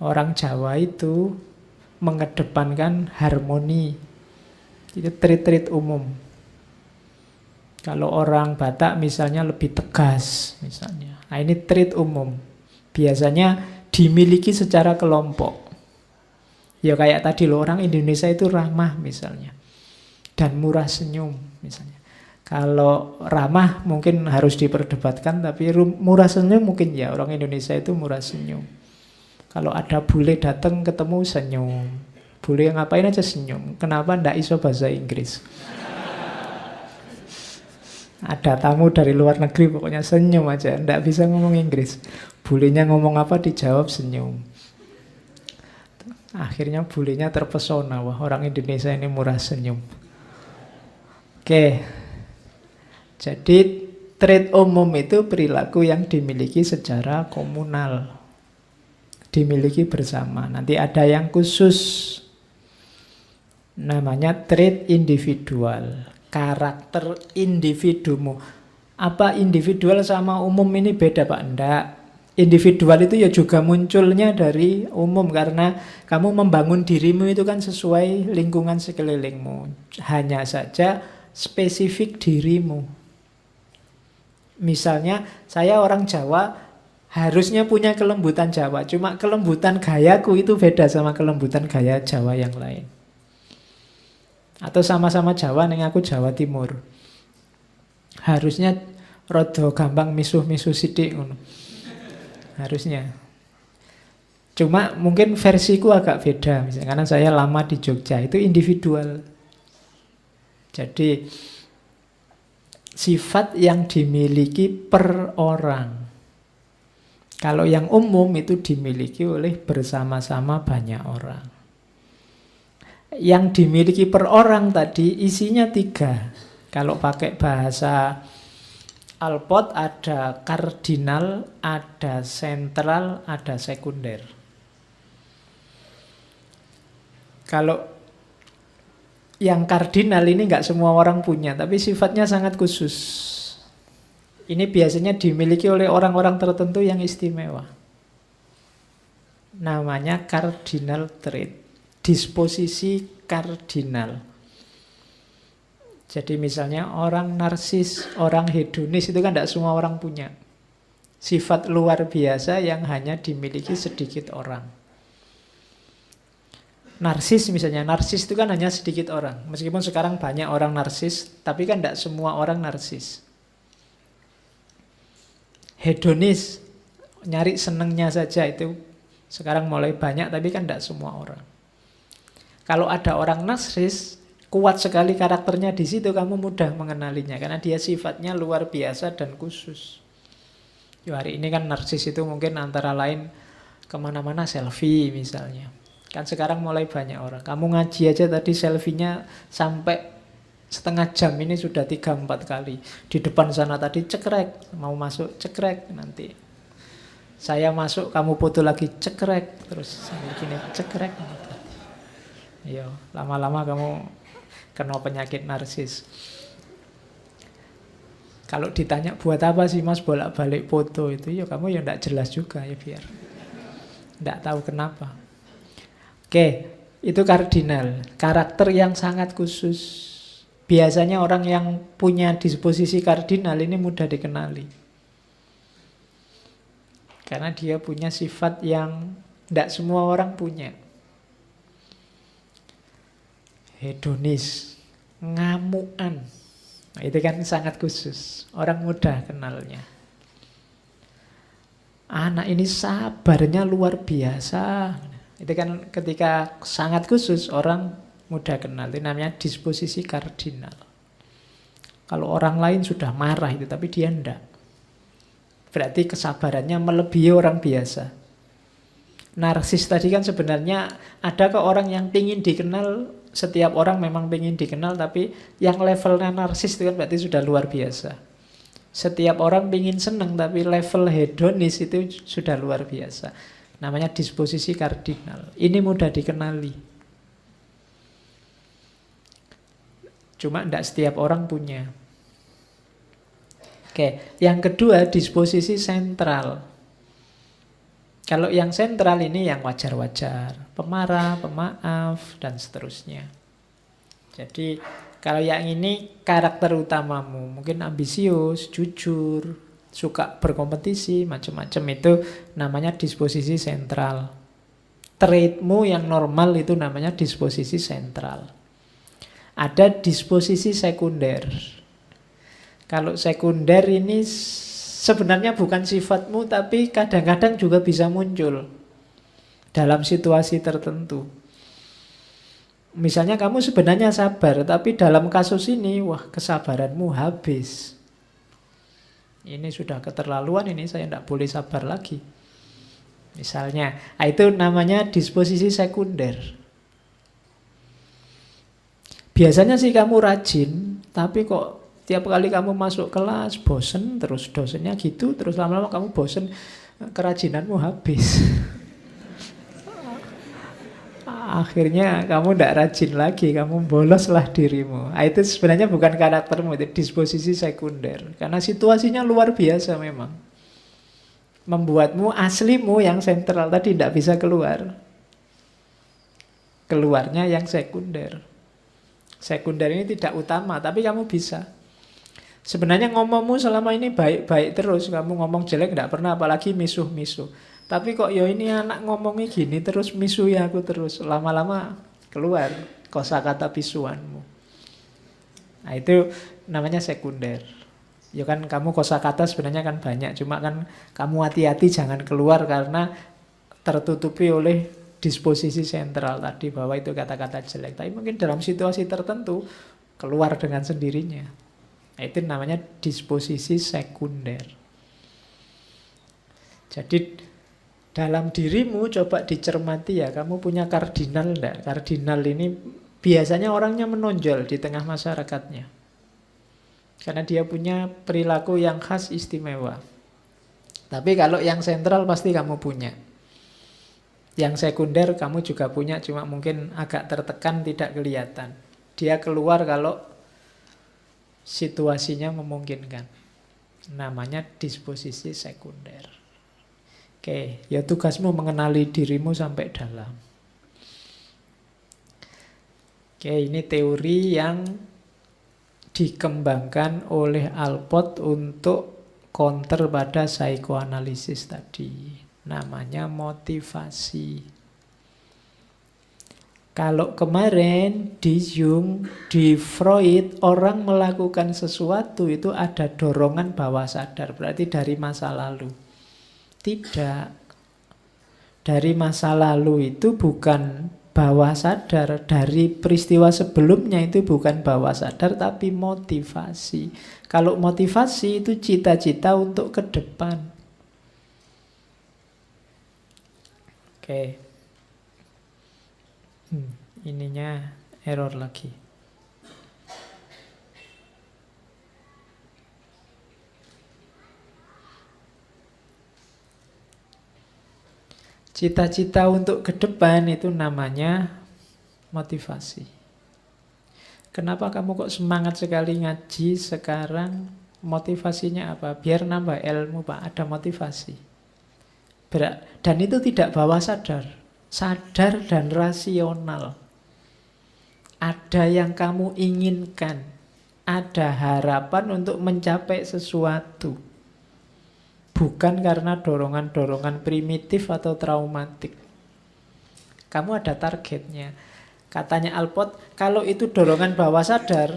Speaker 1: Orang Jawa itu mengedepankan harmoni, itu trait-trait umum. Kalau orang Batak misalnya lebih tegas misalnya. Nah ini trait umum. Biasanya dimiliki secara kelompok. Ya kayak tadi loh, orang Indonesia itu ramah misalnya. Dan murah senyum misalnya. Kalau ramah mungkin harus diperdebatkan, tapi murah senyum mungkin ya. Orang Indonesia itu murah senyum. Kalau ada bule datang ketemu senyum. Bule ngapain aja senyum. Kenapa ndak iso bahasa Inggris? Ada tamu dari luar negeri pokoknya senyum aja, ndak bisa ngomong Inggris. Bulenya ngomong apa dijawab senyum. Akhirnya bulenya terpesona, wah orang Indonesia ini murah senyum. Oke. Jadi trait umum itu perilaku yang dimiliki secara komunal, dimiliki bersama. Nanti ada yang khusus, namanya trait individual, karakter individumu. Apa individual sama umum ini beda Pak? Enggak. Individual itu ya juga munculnya dari umum, karena kamu membangun dirimu itu kan sesuai lingkungan sekelilingmu. Hanya saja spesifik dirimu. Misalnya saya orang Jawa, harusnya punya kelembutan Jawa, cuma kelembutan gayaku itu beda sama kelembutan gaya Jawa yang lain. Atau sama-sama Jawa, neng aku Jawa Timur, harusnya rada gampang misuh-misuh sithik ngono. Harusnya. Cuma mungkin versiku agak beda misalnya, karena saya lama di Jogja, itu individual. Jadi sifat yang dimiliki per orang. Kalau yang umum itu dimiliki oleh bersama-sama banyak orang. Yang dimiliki per orang tadi isinya 3. Kalau pakai bahasa Alport ada kardinal, ada sentral, ada sekunder. Kalau yang kardinal ini nggak semua orang punya, tapi sifatnya sangat khusus. Ini biasanya dimiliki oleh orang-orang tertentu yang istimewa. Namanya cardinal trait. Disposisi kardinal. Jadi misalnya orang narsis, orang hedonis itu kan tidak semua orang punya. Sifat luar biasa yang hanya dimiliki sedikit orang. Narsis misalnya, narsis itu kan hanya sedikit orang. Meskipun sekarang banyak orang narsis, tapi kan tidak semua orang narsis. Hedonis, nyari senengnya saja itu sekarang mulai banyak, tapi kan tidak semua orang. Kalau ada orang narsis, kuat sekali karakternya di situ, kamu mudah mengenalinya karena dia sifatnya luar biasa dan khusus. Hari ini kan narsis itu mungkin antara lain kemana-mana selfie misalnya. Kan sekarang mulai banyak orang. Kamu ngaji aja tadi selfie-nya sampai setengah jam ini sudah 3-4 kali. Di depan sana tadi cekrek, mau masuk cekrek nanti. Saya masuk, kamu foto lagi cekrek, terus sambil gini cekrek. Iya, lama-lama kamu kena penyakit narsis. Kalau ditanya buat apa sih mas bolak-balik foto itu, ya kamu ya tidak jelas juga ya biar. Tidak tahu kenapa. Oke, itu kardinal. Karakter yang sangat khusus. Biasanya orang yang punya disposisi kardinal ini mudah dikenali. Karena dia punya sifat yang tidak semua orang punya. Hedonis, ngamuan. Nah, itu kan sangat khusus. Orang mudah kenalnya. Anak ini sabarnya luar biasa. Itu kan ketika sangat khusus orang mudah kenal. Itu namanya disposisi kardinal. Kalau orang lain sudah marah itu, tapi dia enggak. Berarti kesabarannya melebihi orang biasa. Narsis tadi kan sebenarnya ada ke orang yang ingin dikenal. Setiap orang memang ingin dikenal, tapi yang levelnya narsis itu kan berarti sudah luar biasa. Setiap orang ingin senang, tapi level hedonis itu sudah luar biasa. Namanya disposisi kardinal. Ini mudah dikenali. Cuma tidak setiap orang punya. Oke, yang kedua disposisi sentral. Kalau yang sentral ini yang wajar-wajar, pemarah, pemaaf, dan seterusnya. Jadi kalau yang ini karakter utamamu, mungkin ambisius, jujur, suka berkompetisi, macam-macam, itu namanya disposisi sentral. Traitmu yang normal itu namanya disposisi sentral. Ada disposisi sekunder. Kalau sekunder ini sebenarnya bukan sifatmu, tapi kadang-kadang juga bisa muncul dalam situasi tertentu. Misalnya kamu sebenarnya sabar, tapi dalam kasus ini, wah kesabaranmu habis. Ini sudah keterlaluan, ini saya tidak boleh sabar lagi. Misalnya, itu namanya disposisi sekunder. Biasanya sih kamu rajin, tapi kok tiap kali kamu masuk kelas bosen, terus dosennya gitu, terus lama-lama kamu bosen, kerajinanmu habis. Akhirnya kamu tidak rajin lagi, kamu boloslah dirimu. Itu sebenarnya bukan karaktermu, itu disposisi sekunder. Karena situasinya luar biasa memang. Membuatmu aslimu yang sentral tadi tidak bisa keluar. Keluarnya yang sekunder. Sekunder ini tidak utama, tapi kamu bisa. Sebenarnya ngomongmu selama ini baik-baik terus. Kamu ngomong jelek tidak pernah, apalagi misuh-misuh. Tapi kok ya ini anak ngomongnya gini terus, misuhi aku terus. Lama-lama keluar kosakata bisuanmu. Nah itu namanya sekunder. Ya kan kamu kosakata sebenarnya kan banyak. Cuma kan kamu hati-hati jangan keluar karena tertutupi oleh disposisi sentral tadi, bahwa itu kata-kata jelek. Tapi mungkin dalam situasi tertentu keluar dengan sendirinya. Nah, itu namanya disposisi sekunder. Jadi dalam dirimu coba dicermati ya, kamu punya kardinal enggak? Kardinal ini biasanya orangnya menonjol di tengah masyarakatnya. Karena dia punya perilaku yang khas istimewa. Tapi kalau yang sentral pasti kamu punya. Yang sekunder kamu juga punya, cuma mungkin agak tertekan, tidak kelihatan. Dia keluar kalau situasinya memungkinkan. Namanya disposisi sekunder. Oke, ya tugasmu mengenali dirimu sampai dalam. Oke, ini teori yang dikembangkan oleh Alport untuk counter pada psikoanalisis tadi. Namanya motivasi. Kalau kemarin di Jung, di Freud, orang melakukan sesuatu itu ada dorongan bawah sadar, berarti dari masa lalu. Tidak. Dari masa lalu itu bukan bawah sadar, dari peristiwa sebelumnya itu bukan bawah sadar, tapi motivasi. Kalau motivasi itu cita-cita untuk ke depan. Oke. Ininya error lagi. Cita-cita untuk ke depan itu namanya motivasi. Kenapa kamu kok semangat sekali ngaji sekarang? Motivasinya apa? Biar nambah ilmu, Pak. Ada motivasi. Dan itu tidak bawah sadar. Sadar dan rasional. Ada yang kamu inginkan. Ada harapan untuk mencapai sesuatu. Bukan karena dorongan-dorongan primitif atau traumatik. Kamu ada targetnya. Katanya Alport, kalau itu dorongan bawah sadar,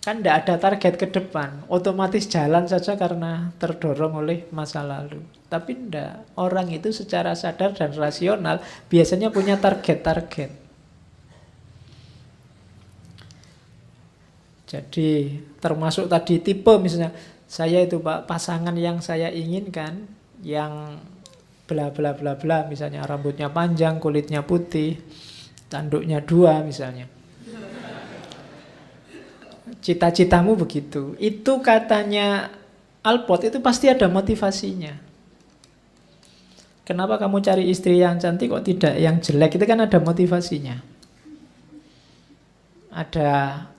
Speaker 1: kan tidak ada target ke depan. Otomatis jalan saja karena terdorong oleh masa lalu. Tapi tidak. Orang itu secara sadar dan rasional biasanya punya target-target. Jadi termasuk tadi tipe misalnya, saya itu Pak, pasangan yang saya inginkan, yang bla bla bla bla, misalnya rambutnya panjang, kulitnya putih, tanduknya 2 misalnya. Cita-citamu begitu. Itu katanya Alport itu pasti ada motivasinya. Kenapa kamu cari istri yang cantik kok tidak yang jelek? Itu kan ada motivasinya. Ada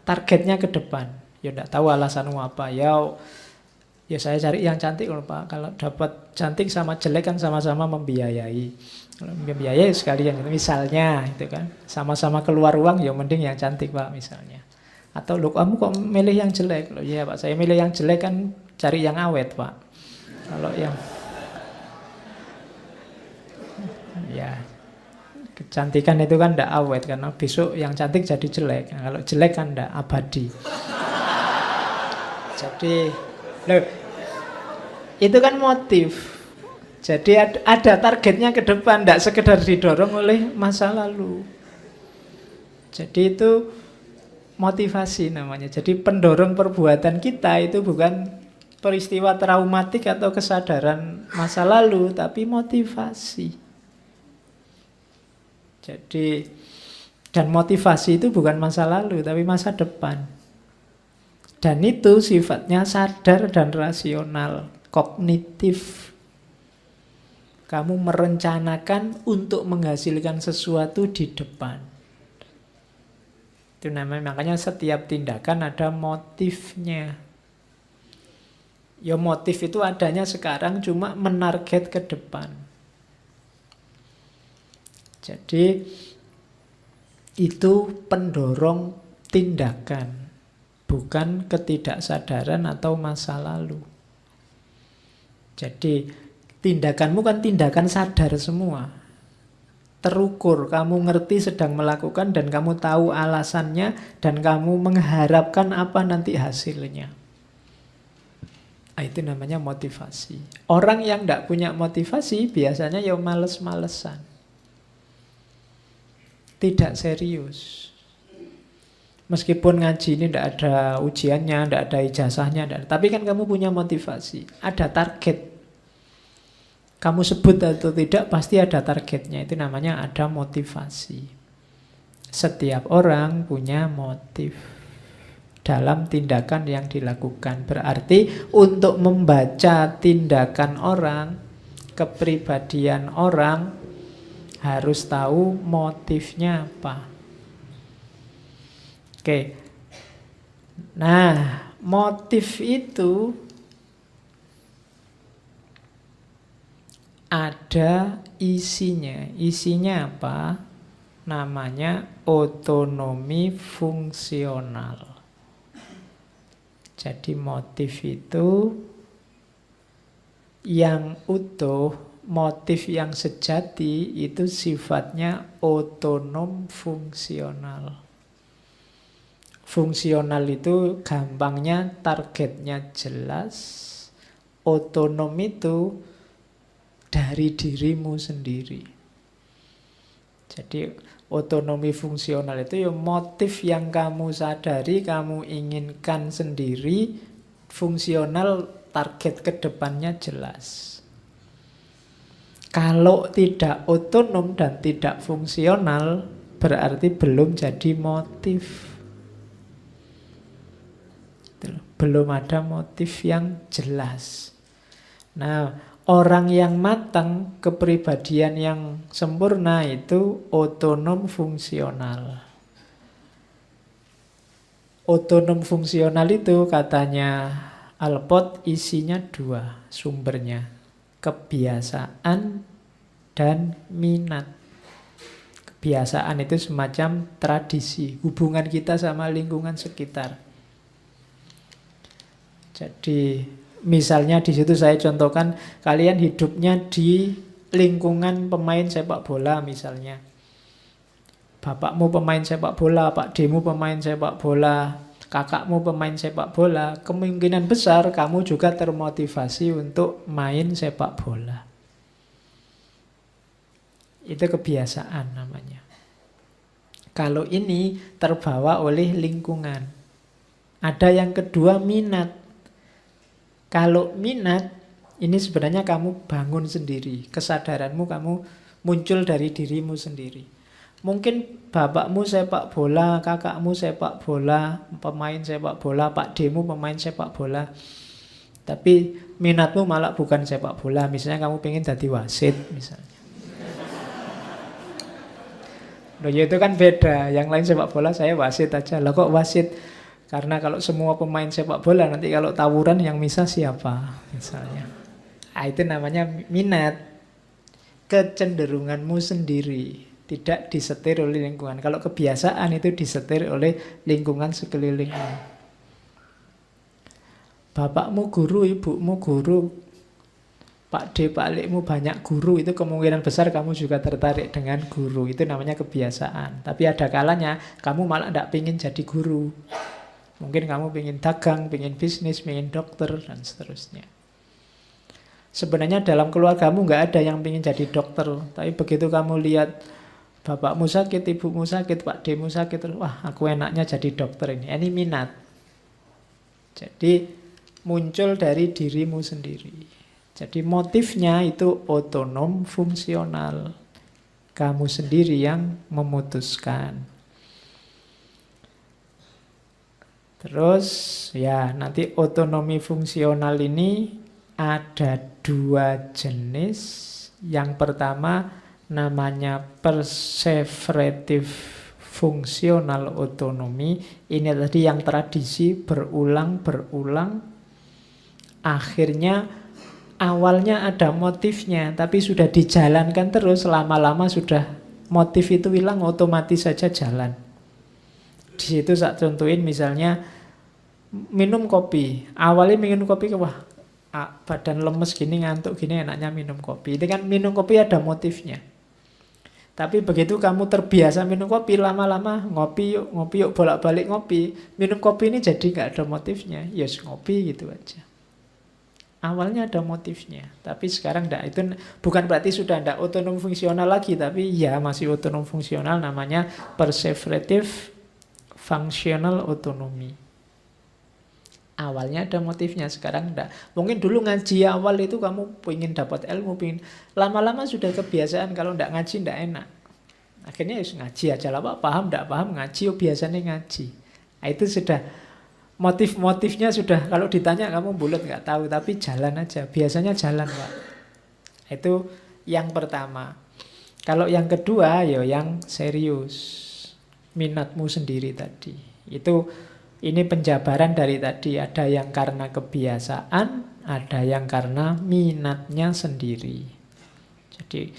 Speaker 1: targetnya ke depan. Ya enggak tahu alasanmu apa. Ya saya cari yang cantik loh Pak. Kalau dapat cantik sama jelek kan sama-sama membiayai. Kalau membiayai sekalian misalnya itu kan. Sama-sama keluar uang ya mending yang cantik Pak misalnya. Atau loh kamu kok milih yang jelek? Loh iya Pak, saya milih yang jelek kan cari yang awet Pak. Kalau yang ya kecantikan itu kan tidak awet karena besok yang cantik jadi jelek. Nah, kalau jelek kan tidak abadi. Jadi loh, itu kan motif. Jadi ada targetnya ke depan, tidak sekedar didorong oleh masa lalu. Jadi itu motivasi namanya. Jadi pendorong perbuatan kita itu bukan peristiwa traumatik atau kesadaran masa lalu, tapi motivasi. Jadi, dan motivasi itu bukan masa lalu, tapi masa depan. Dan itu sifatnya sadar dan rasional, kognitif. Kamu merencanakan untuk menghasilkan sesuatu di depan. Itu namanya, makanya setiap tindakan ada motifnya. Ya motif itu adanya sekarang cuma menarget ke depan. Jadi itu pendorong tindakan, bukan ketidaksadaran atau masa lalu. Jadi tindakanmu kan tindakan sadar semua. Terukur, kamu ngerti sedang melakukan dan kamu tahu alasannya dan kamu mengharapkan apa nanti hasilnya. Itu namanya motivasi. Orang yang tidak punya motivasi biasanya ya males-malesan. Tidak serius. Meskipun ngaji ini tidak ada ujiannya, tidak ada ijazahnya, tapi kan kamu punya motivasi. Ada target. Kamu sebut atau tidak pasti ada targetnya. Itu namanya ada motivasi. Setiap orang punya motif dalam tindakan yang dilakukan. Berarti untuk membaca tindakan orang, kepribadian orang, harus tahu motifnya apa. Oke. Nah, motif itu ada isinya. Isinya apa? Namanya otonomi fungsional. Jadi motif itu yang utuh, motif yang sejati itu sifatnya otonom fungsional. Fungsional itu gampangnya targetnya jelas, otonom itu dari dirimu sendiri. Jadi otonomi fungsional itu ya motif yang kamu sadari, kamu inginkan sendiri, fungsional, target ke depannya jelas. Kalau tidak otonom dan tidak fungsional, berarti belum jadi motif. Belum ada motif yang jelas. Nah, orang yang matang, kepribadian yang sempurna itu otonom fungsional. Otonom fungsional itu katanya Alport isinya dua sumbernya. Kebiasaan dan minat. Kebiasaan itu semacam tradisi, hubungan kita sama lingkungan sekitar. Jadi misalnya di situ saya contohkan, kalian hidupnya di lingkungan pemain sepak bola misalnya. Bapakmu pemain sepak bola, Pak Demu pemain sepak bola, kakakmu pemain sepak bola, kemungkinan besar kamu juga termotivasi untuk main sepak bola. Itu kebiasaan namanya. Kalau ini terbawa oleh lingkungan. Ada yang kedua, minat. Kalau minat, ini sebenarnya kamu bangun sendiri. Kesadaranmu kamu muncul dari dirimu sendiri. Mungkin bapakmu sepak bola, kakakmu sepak bola, pemain sepak bola, Pak Demu pemain sepak bola. Tapi minatmu malah bukan sepak bola. Misalnya kamu pengen jadi wasit misalnya. Loh ya itu kan beda. Yang lain sepak bola, saya wasit aja. Lah kok wasit? Karena kalau semua pemain sepak bola, nanti kalau tawuran yang misah siapa misalnya. Itu namanya minat. Kecenderunganmu sendiri, tidak disetir oleh lingkungan. Kalau kebiasaan itu disetir oleh lingkungan sekelilingmu. Bapakmu guru, ibumu guru, Pak D, Pak Lekmu banyak guru, itu kemungkinan besar kamu juga tertarik dengan guru. Itu namanya kebiasaan. Tapi ada kalanya kamu malah tidak ingin jadi guru. Mungkin kamu ingin dagang, ingin bisnis, ingin dokter, dan seterusnya. Sebenarnya dalam keluargamu nggak ada yang ingin jadi dokter. Tapi begitu kamu lihat bapakmu sakit, ibumu sakit, Pak Demu sakit, wah aku enaknya jadi dokter ini. Ini minat. Jadi muncul dari dirimu sendiri. Jadi motifnya itu otonom fungsional. Kamu sendiri yang memutuskan. Terus ya nanti otonomi fungsional ini ada dua jenis. Yang pertama namanya perseverative fungsional otonomi. Ini tadi yang tradisi berulang-berulang. Akhirnya awalnya ada motifnya, tapi sudah dijalankan terus, lama-lama sudah motif itu hilang, otomatis saja jalan. Di situ saya contohin misalnya minum kopi. Awalnya minum kopi, wah badan lemes gini, ngantuk gini, enaknya minum kopi. Itu kan minum kopi ada motifnya. Tapi begitu kamu terbiasa minum kopi, lama-lama ngopi yuk bolak-balik ngopi. Minum kopi ini jadi gak ada motifnya. Yes, ngopi gitu aja. Awalnya ada motifnya, tapi sekarang enggak. Itu bukan berarti sudah enggak otonom fungsional lagi, tapi ya masih otonom fungsional, namanya perseverative functional autonomy. Awalnya ada motifnya, sekarang enggak. Mungkin dulu ngaji awal itu kamu pengen dapat ilmu, pengen lama-lama sudah kebiasaan, kalau enggak ngaji enggak enak. Akhirnya ya ngaji aja lah, Pak. Paham enggak paham ngaji, biasanya ngaji. Nah, itu sudah motif-motifnya sudah, kalau ditanya kamu bulat enggak tahu, tapi jalan aja. Biasanya jalan, Pak. Itu yang pertama. Kalau yang kedua ya yang serius. Minatmu sendiri tadi. Ini penjabaran dari tadi. Ada yang karena kebiasaan, ada yang karena minatnya sendiri. Jadi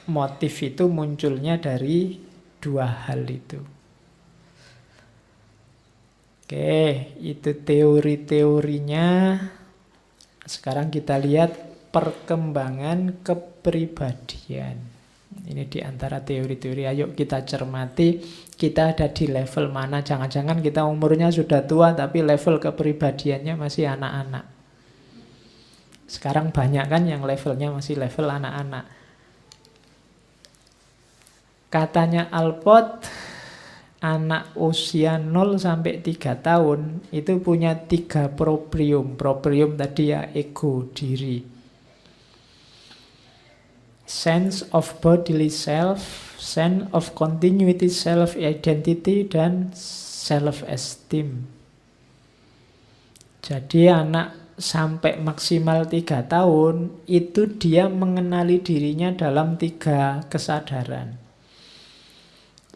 Speaker 1: motif itu munculnya dari dua hal itu. Oke, itu teori-teorinya. Sekarang kita lihat perkembangan kepribadian. Ini di antara teori-teori. Ayo kita cermati, kita ada di level mana. Jangan-jangan kita umurnya sudah tua tapi level kepribadiannya masih anak-anak. Sekarang banyak kan yang levelnya masih level anak-anak. Katanya Alport, anak usia 0 sampai 3 tahun itu punya 3 proprium. Proprium tadi ya ego, diri. Sense of bodily self, sense of continuity self-identity, dan self-esteem. Jadi anak sampai maksimal 3 tahun itu dia mengenali dirinya dalam 3 kesadaran.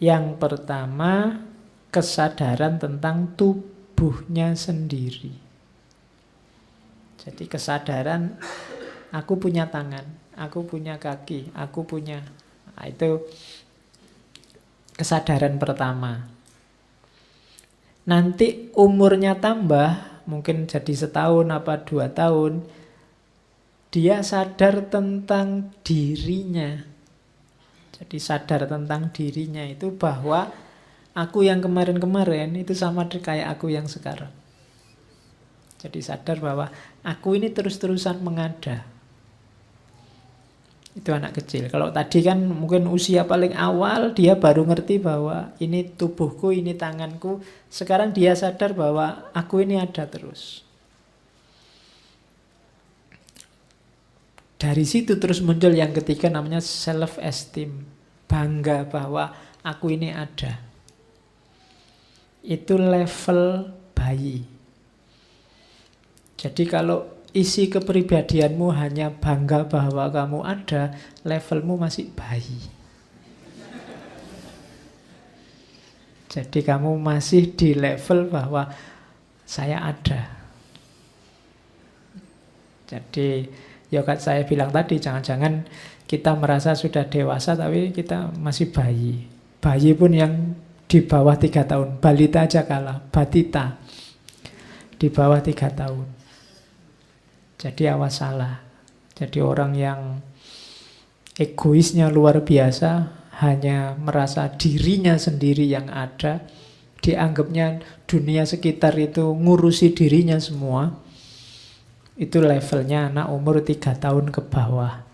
Speaker 1: Yang pertama, kesadaran tentang tubuhnya sendiri. Jadi kesadaran, aku punya tangan, aku punya kaki, aku punya... Nah, itu kesadaran pertama. Nanti umurnya tambah, mungkin jadi 1 tahun apa 2 tahun, dia sadar tentang dirinya. Jadi sadar tentang dirinya itu bahwa aku yang kemarin-kemarin itu sama kayak aku yang sekarang. Jadi sadar bahwa aku ini terus-terusan mengada. Itu anak kecil. Kalau tadi kan mungkin usia paling awal dia baru ngerti bahwa ini tubuhku, ini tanganku. Sekarang dia sadar bahwa aku ini ada terus. Dari situ terus muncul yang ketiga namanya self-esteem. Bangga bahwa aku ini ada. Itu level bayi. Jadi kalau isi kepribadianmu hanya bangga bahwa kamu ada, levelmu masih bayi. Jadi kamu masih di level bahwa saya ada. Jadi ya kan saya bilang tadi, jangan-jangan kita merasa sudah dewasa tapi kita masih bayi. Bayi pun yang di bawah 3 tahun. Balita aja kalah, batita. Di bawah 3 tahun. Jadi awas salah. Jadi orang yang egoisnya luar biasa, hanya merasa dirinya sendiri yang ada, dianggapnya dunia sekitar itu ngurusi dirinya semua. Itu levelnya anak umur 3 tahun ke bawah.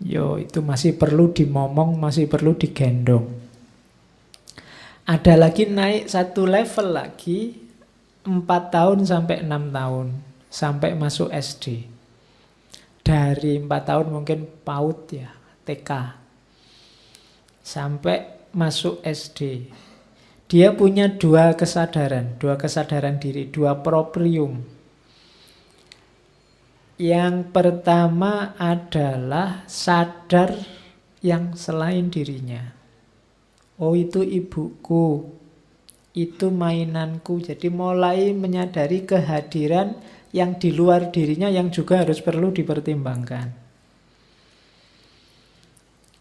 Speaker 1: Yo, itu masih perlu dimomong, masih perlu digendong. Ada lagi naik 1 level lagi, 4 tahun sampai 6 tahun. Sampai masuk SD. Dari 4 tahun mungkin PAUD ya, TK. Sampai masuk SD. Dia punya 2 kesadaran diri, 2 proprium. Yang pertama adalah sadar yang selain dirinya. Oh, itu ibuku, itu mainanku. Jadi mulai menyadari kehadiran yang di luar dirinya yang juga harus perlu dipertimbangkan.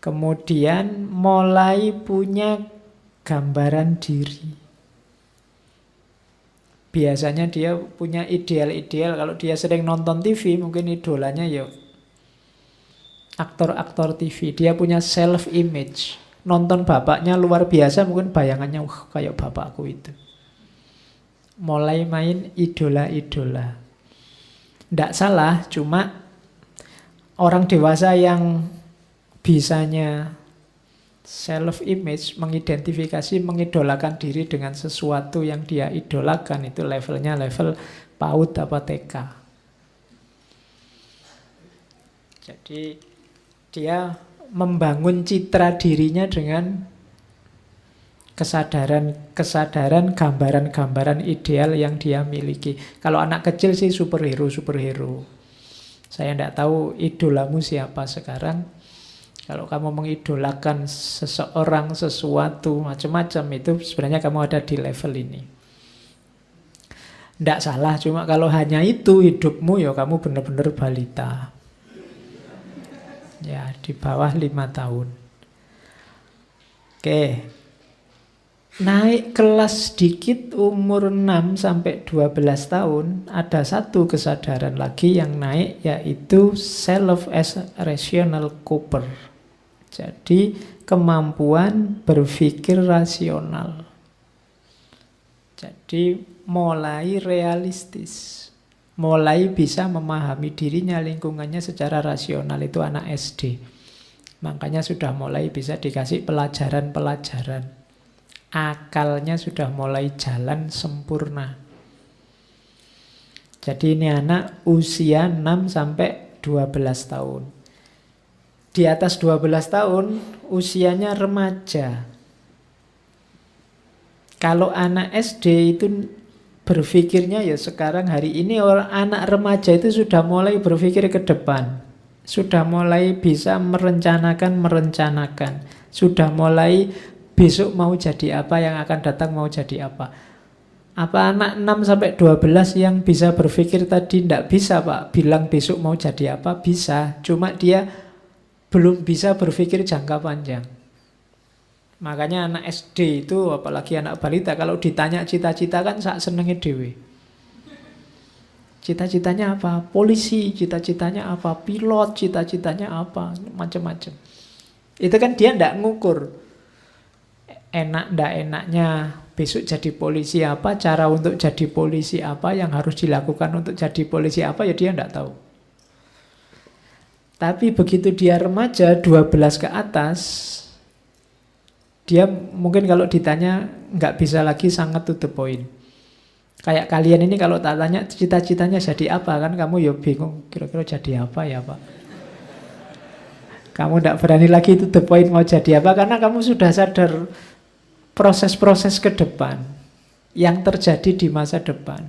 Speaker 1: Kemudian mulai punya gambaran diri. Biasanya dia punya ideal-ideal. Kalau dia sering nonton TV, mungkin idolanya ya aktor-aktor TV. Dia punya self-image. Nonton bapaknya luar biasa, mungkin bayangannya kayak bapakku itu. Mulai main idola-idola. Tidak salah, cuma orang dewasa yang bisanya self-image, mengidentifikasi, mengidolakan diri dengan sesuatu yang dia idolakan, itu levelnya level PAUD apa TK. Jadi dia membangun citra dirinya dengan kesadaran, gambaran-gambaran ideal yang dia miliki. Kalau anak kecil sih superhero. Saya tidak tahu idolamu siapa sekarang. Kalau kamu mengidolakan seseorang, sesuatu, macam-macam, itu sebenarnya kamu ada di level ini. Tidak salah, cuma kalau hanya itu hidupmu, ya kamu benar-benar balita. Ya, di bawah 5 tahun. Oke. Naik kelas sedikit umur 6 sampai 12 tahun, ada satu kesadaran lagi yang naik, yaitu self as rational cooper. Jadi kemampuan berpikir rasional. Jadi mulai realistis. Mulai bisa memahami dirinya, lingkungannya secara rasional. Itu anak SD. Makanya sudah mulai bisa dikasih pelajaran-pelajaran. Akalnya sudah mulai jalan sempurna. Jadi ini anak usia 6 sampai 12 tahun. Di atas 12 tahun usianya remaja. Kalau anak SD itu berpikirnya ya sekarang hari ini, orang anak remaja itu sudah mulai berpikir ke depan. Sudah mulai bisa merencanakan. Sudah mulai besok mau jadi apa, yang akan datang mau jadi apa. Apa anak 6 sampai 12 yang bisa berpikir tadi? Tidak bisa, Pak. Bilang besok mau jadi apa, bisa. Cuma dia belum bisa berpikir jangka panjang. Makanya anak SD itu, apalagi anak balita, kalau ditanya cita-cita kan sak senenge dhewe. Cita-citanya apa? Polisi, cita-citanya apa? Pilot, cita-citanya apa? Macam-macam. Itu kan dia tidak ngukur enak ndak enaknya besok jadi polisi apa, cara untuk jadi polisi apa, yang harus dilakukan untuk jadi polisi apa, ya dia ndak tahu. Tapi begitu dia remaja 12 ke atas, dia mungkin kalau ditanya nggak bisa lagi, sangat to the point. Kayak kalian ini kalau tak tanya cita-citanya jadi apa, kan kamu ya bingung, kira-kira jadi apa ya Pak. Kamu ndak berani lagi to the point mau jadi apa, karena kamu sudah sadar proses-proses ke depan yang terjadi di masa depan.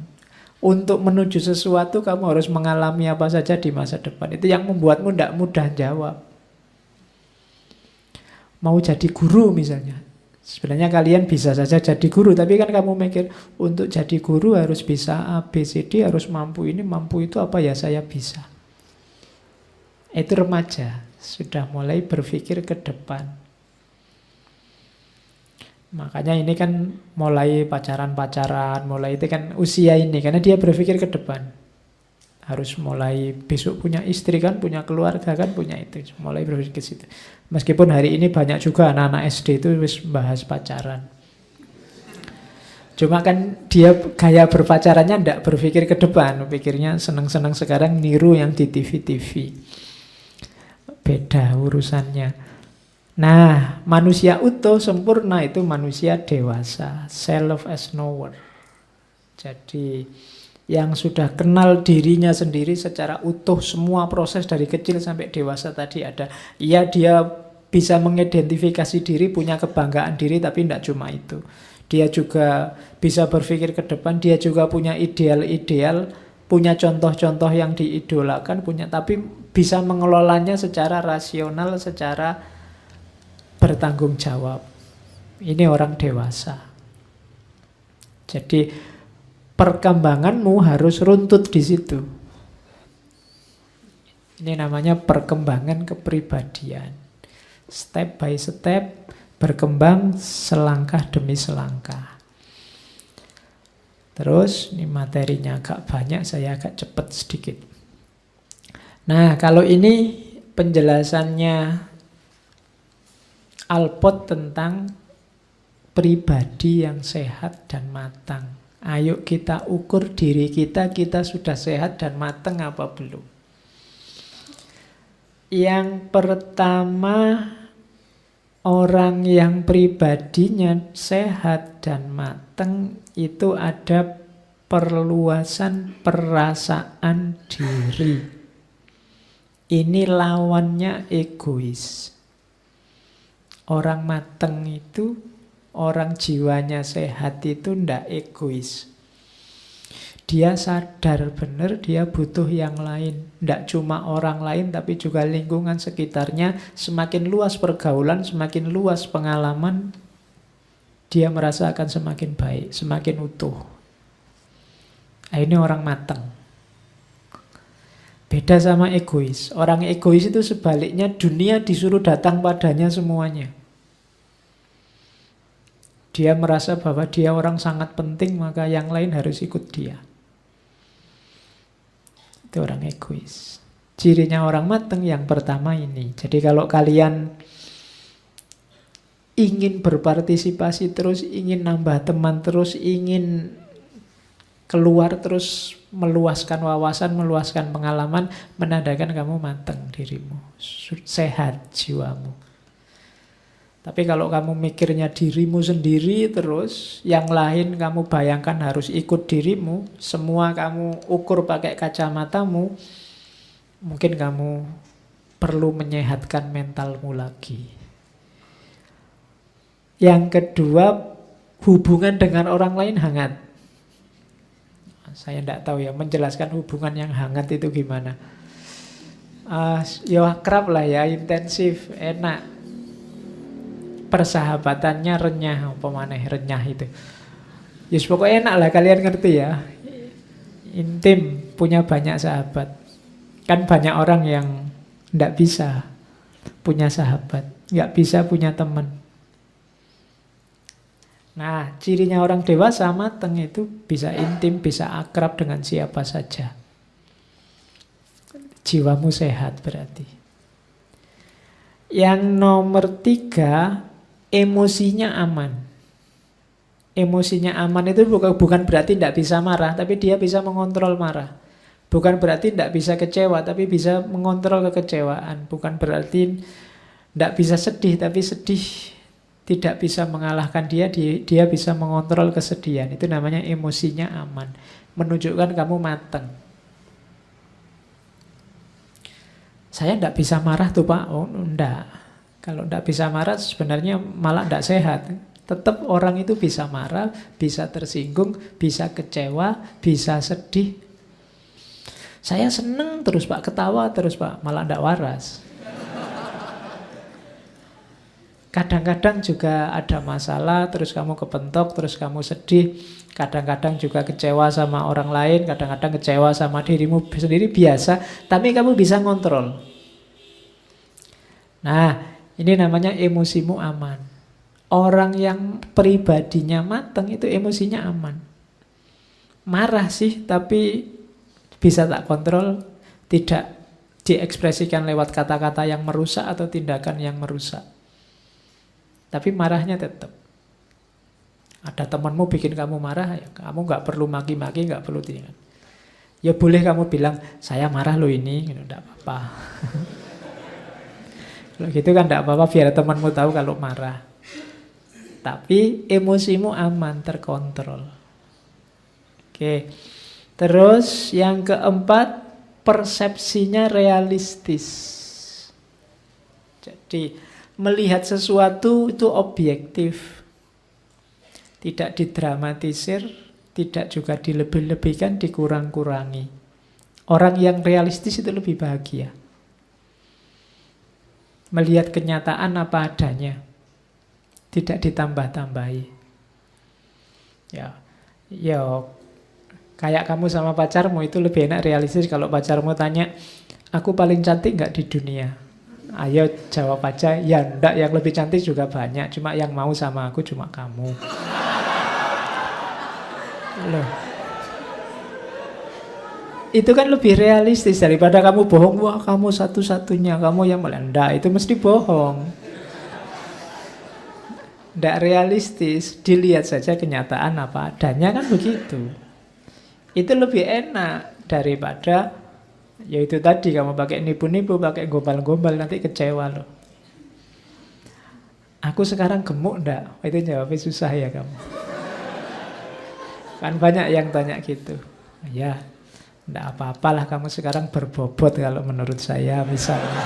Speaker 1: Untuk menuju sesuatu kamu harus mengalami apa saja di masa depan. Itu yang membuatmu tidak mudah jawab. Mau jadi guru misalnya, sebenarnya kalian bisa saja jadi guru, tapi kan kamu mikir untuk jadi guru harus bisa A, B, C, D, harus mampu ini, mampu itu, apa ya saya bisa. Itu remaja, sudah mulai berpikir ke depan. Makanya ini kan mulai pacaran-pacaran, mulai itu kan usia ini, karena dia berpikir ke depan. Harus mulai besok punya istri kan, punya keluarga kan, punya itu. Mulai berpikir ke situ. Meskipun hari ini banyak juga anak-anak SD itu wis bahas pacaran. Cuma kan dia gaya berpacarannya ndak berpikir ke depan, pikirnya seneng-seneng sekarang, niru yang di TV-TV. Beda urusannya. Nah, manusia utuh sempurna itu manusia dewasa, self as knower. Jadi yang sudah kenal dirinya sendiri secara utuh, semua proses dari kecil sampai dewasa tadi ada. Iya, dia bisa mengidentifikasi diri, punya kebanggaan diri, tapi tidak cuma itu. Dia juga bisa berpikir ke depan, dia juga punya ideal-ideal, punya contoh-contoh yang diidolakan, tapi bisa mengelolanya secara rasional, secara bertanggung jawab. Ini orang dewasa. Jadi perkembanganmu harus runtut di situ. Ini namanya perkembangan kepribadian. Step by step, berkembang selangkah demi selangkah. Terus, ini materinya agak banyak, saya agak cepat sedikit. Nah, kalau ini penjelasannya Alpot tentang pribadi yang sehat dan matang. Ayo kita ukur diri kita sudah sehat dan matang apa belum. Yang pertama, orang yang pribadinya sehat dan matang itu ada perluasan perasaan diri. Ini lawannya egois. Orang mateng itu, orang jiwanya sehat itu ndak egois. Dia sadar benar dia butuh yang lain. Ndak cuma orang lain tapi juga lingkungan sekitarnya. Semakin luas pergaulan, semakin luas pengalaman, dia merasa akan semakin baik, semakin utuh. Nah, ini orang mateng. Beda sama egois. Orang egois itu sebaliknya, dunia disuruh datang padanya semuanya. Dia merasa bahwa dia orang sangat penting, maka yang lain harus ikut dia. Itu orang egois. Cirinya orang mateng yang pertama ini. Jadi kalau kalian ingin berpartisipasi terus, ingin nambah teman terus, ingin keluar terus, meluaskan wawasan, meluaskan pengalaman, menandakan kamu mateng dirimu, sehat jiwamu. Tapi kalau kamu mikirnya dirimu sendiri terus, yang lain kamu bayangkan harus ikut dirimu, semua kamu ukur pakai kacamatamu, mungkin kamu perlu menyehatkan mentalmu lagi. Yang kedua, hubungan dengan orang lain hangat. Saya tidak tahu ya, menjelaskan hubungan yang hangat itu gimana. Ya akrab lah ya, intensif, enak. Persahabatannya renyah, apa maneh renyah itu. Yes, pokoknya enak lah, kalian ngerti ya. Intim, punya banyak sahabat. Kan banyak orang yang tidak bisa punya sahabat, nggak bisa punya teman. Nah, cirinya orang dewasa mateng itu bisa intim, bisa akrab dengan siapa saja. Jiwamu sehat berarti. Yang nomor 3, emosinya aman. Emosinya aman itu bukan berarti tidak bisa marah, tapi dia bisa mengontrol marah. Bukan berarti tidak bisa kecewa, tapi bisa mengontrol kekecewaan. Bukan berarti tidak bisa sedih, tapi sedih tidak bisa mengalahkan dia bisa mengontrol kesedihan. Itu namanya emosinya aman. Menunjukkan kamu mateng. Saya tidak bisa marah tuh Pak. Oh enggak. Kalau tidak bisa marah sebenarnya malah tidak sehat. Tetap orang itu bisa marah, bisa tersinggung, bisa kecewa, bisa sedih. Saya seneng terus Pak, ketawa terus Pak, malah tidak waras. Kadang-kadang juga ada masalah, terus kamu kepentok, terus kamu sedih. Kadang-kadang juga kecewa sama orang lain, kadang-kadang kecewa sama dirimu sendiri, biasa. Tapi kamu bisa ngontrol. Nah, ini namanya emosimu aman. Orang yang pribadinya mateng itu emosinya aman. Marah sih, tapi bisa tak kontrol, tidak diekspresikan lewat kata-kata yang merusak atau tindakan yang merusak. Tapi marahnya tetap. Ada temanmu bikin kamu marah, ya kamu nggak perlu maki-maki, nggak perlu tinggal. Ya boleh kamu bilang, saya marah loh ini, tidak apa-apa. Kalau gitu kan tidak apa-apa, biar temanmu tahu kalau marah. Tapi emosimu aman, terkontrol. Oke. Terus yang keempat, persepsinya realistis. Jadi melihat sesuatu itu objektif, tidak didramatisir, tidak juga dilebih-lebihkan, dikurang-kurangi. Orang yang realistis itu lebih bahagia. Melihat kenyataan apa adanya, tidak ditambah-tambahi. Ya, kayak kamu sama pacarmu itu lebih enak realistis kalau pacarmu tanya, aku paling cantik nggak di dunia? Ayo jawab aja, ya enggak, yang lebih cantik juga banyak, cuma yang mau sama aku cuma kamu. Loh. Itu kan lebih realistis daripada kamu bohong, wah kamu satu-satunya, kamu yang melanda, itu mesti bohong. Tidak realistis, dilihat saja kenyataan apa adanya, kan begitu. Itu lebih enak daripada ya itu tadi, kamu pakai nipu-nipu, pakai gombal-gombal, nanti kecewa loh. Aku sekarang gemuk enggak? Itu jawabnya susah ya kamu. Kan banyak yang tanya gitu. Ya, enggak apa-apalah kamu sekarang berbobot kalau menurut saya misalnya.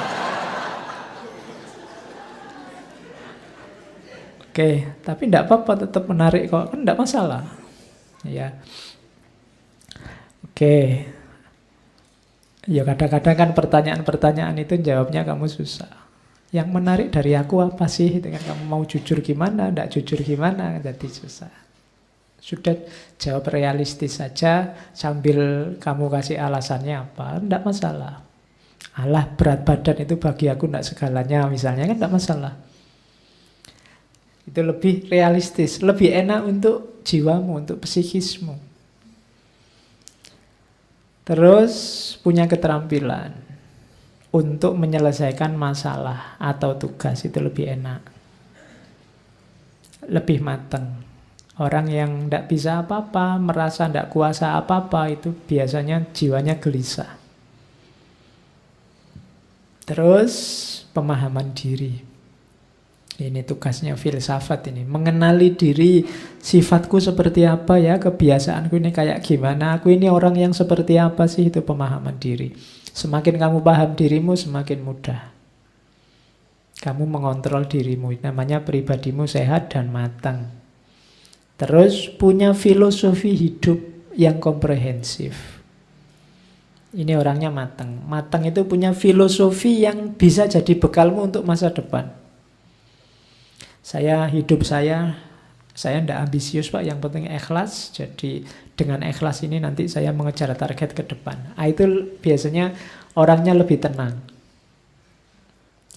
Speaker 1: Oke, tapi enggak apa-apa, tetap menarik kok, kan enggak masalah. Ya. Oke. Ya kadang-kadang kan pertanyaan-pertanyaan itu jawabnya kamu susah. Yang menarik dari aku apa sih? Dengan kamu mau jujur gimana, enggak jujur gimana, jadi susah. Sudah, jawab realistis saja sambil kamu kasih alasannya apa, tidak masalah. Allah, berat badan itu bagi aku tidak segalanya misalnya, kan tidak masalah. Itu lebih realistis, lebih enak untuk jiwamu, untuk psikismu. Terus punya keterampilan untuk menyelesaikan masalah atau tugas, itu lebih enak. Lebih matang. Orang yang tidak bisa apa-apa, merasa tidak kuasa apa-apa, itu biasanya jiwanya gelisah. Terus pemahaman diri. Ini tugasnya filsafat ini. Mengenali diri, sifatku seperti apa ya, kebiasaanku ini kayak gimana, aku ini orang yang seperti apa sih, itu pemahaman diri. Semakin kamu paham dirimu, semakin mudah kamu mengontrol dirimu. Namanya pribadimu sehat dan matang. Terus punya filosofi hidup yang komprehensif. Ini orangnya matang. Matang itu punya filosofi yang bisa jadi bekalmu untuk masa depan. Hidup saya tidak ambisius Pak, yang penting ikhlas. Jadi dengan ikhlas ini nanti saya mengejar target ke depan. Itu biasanya orangnya lebih tenang.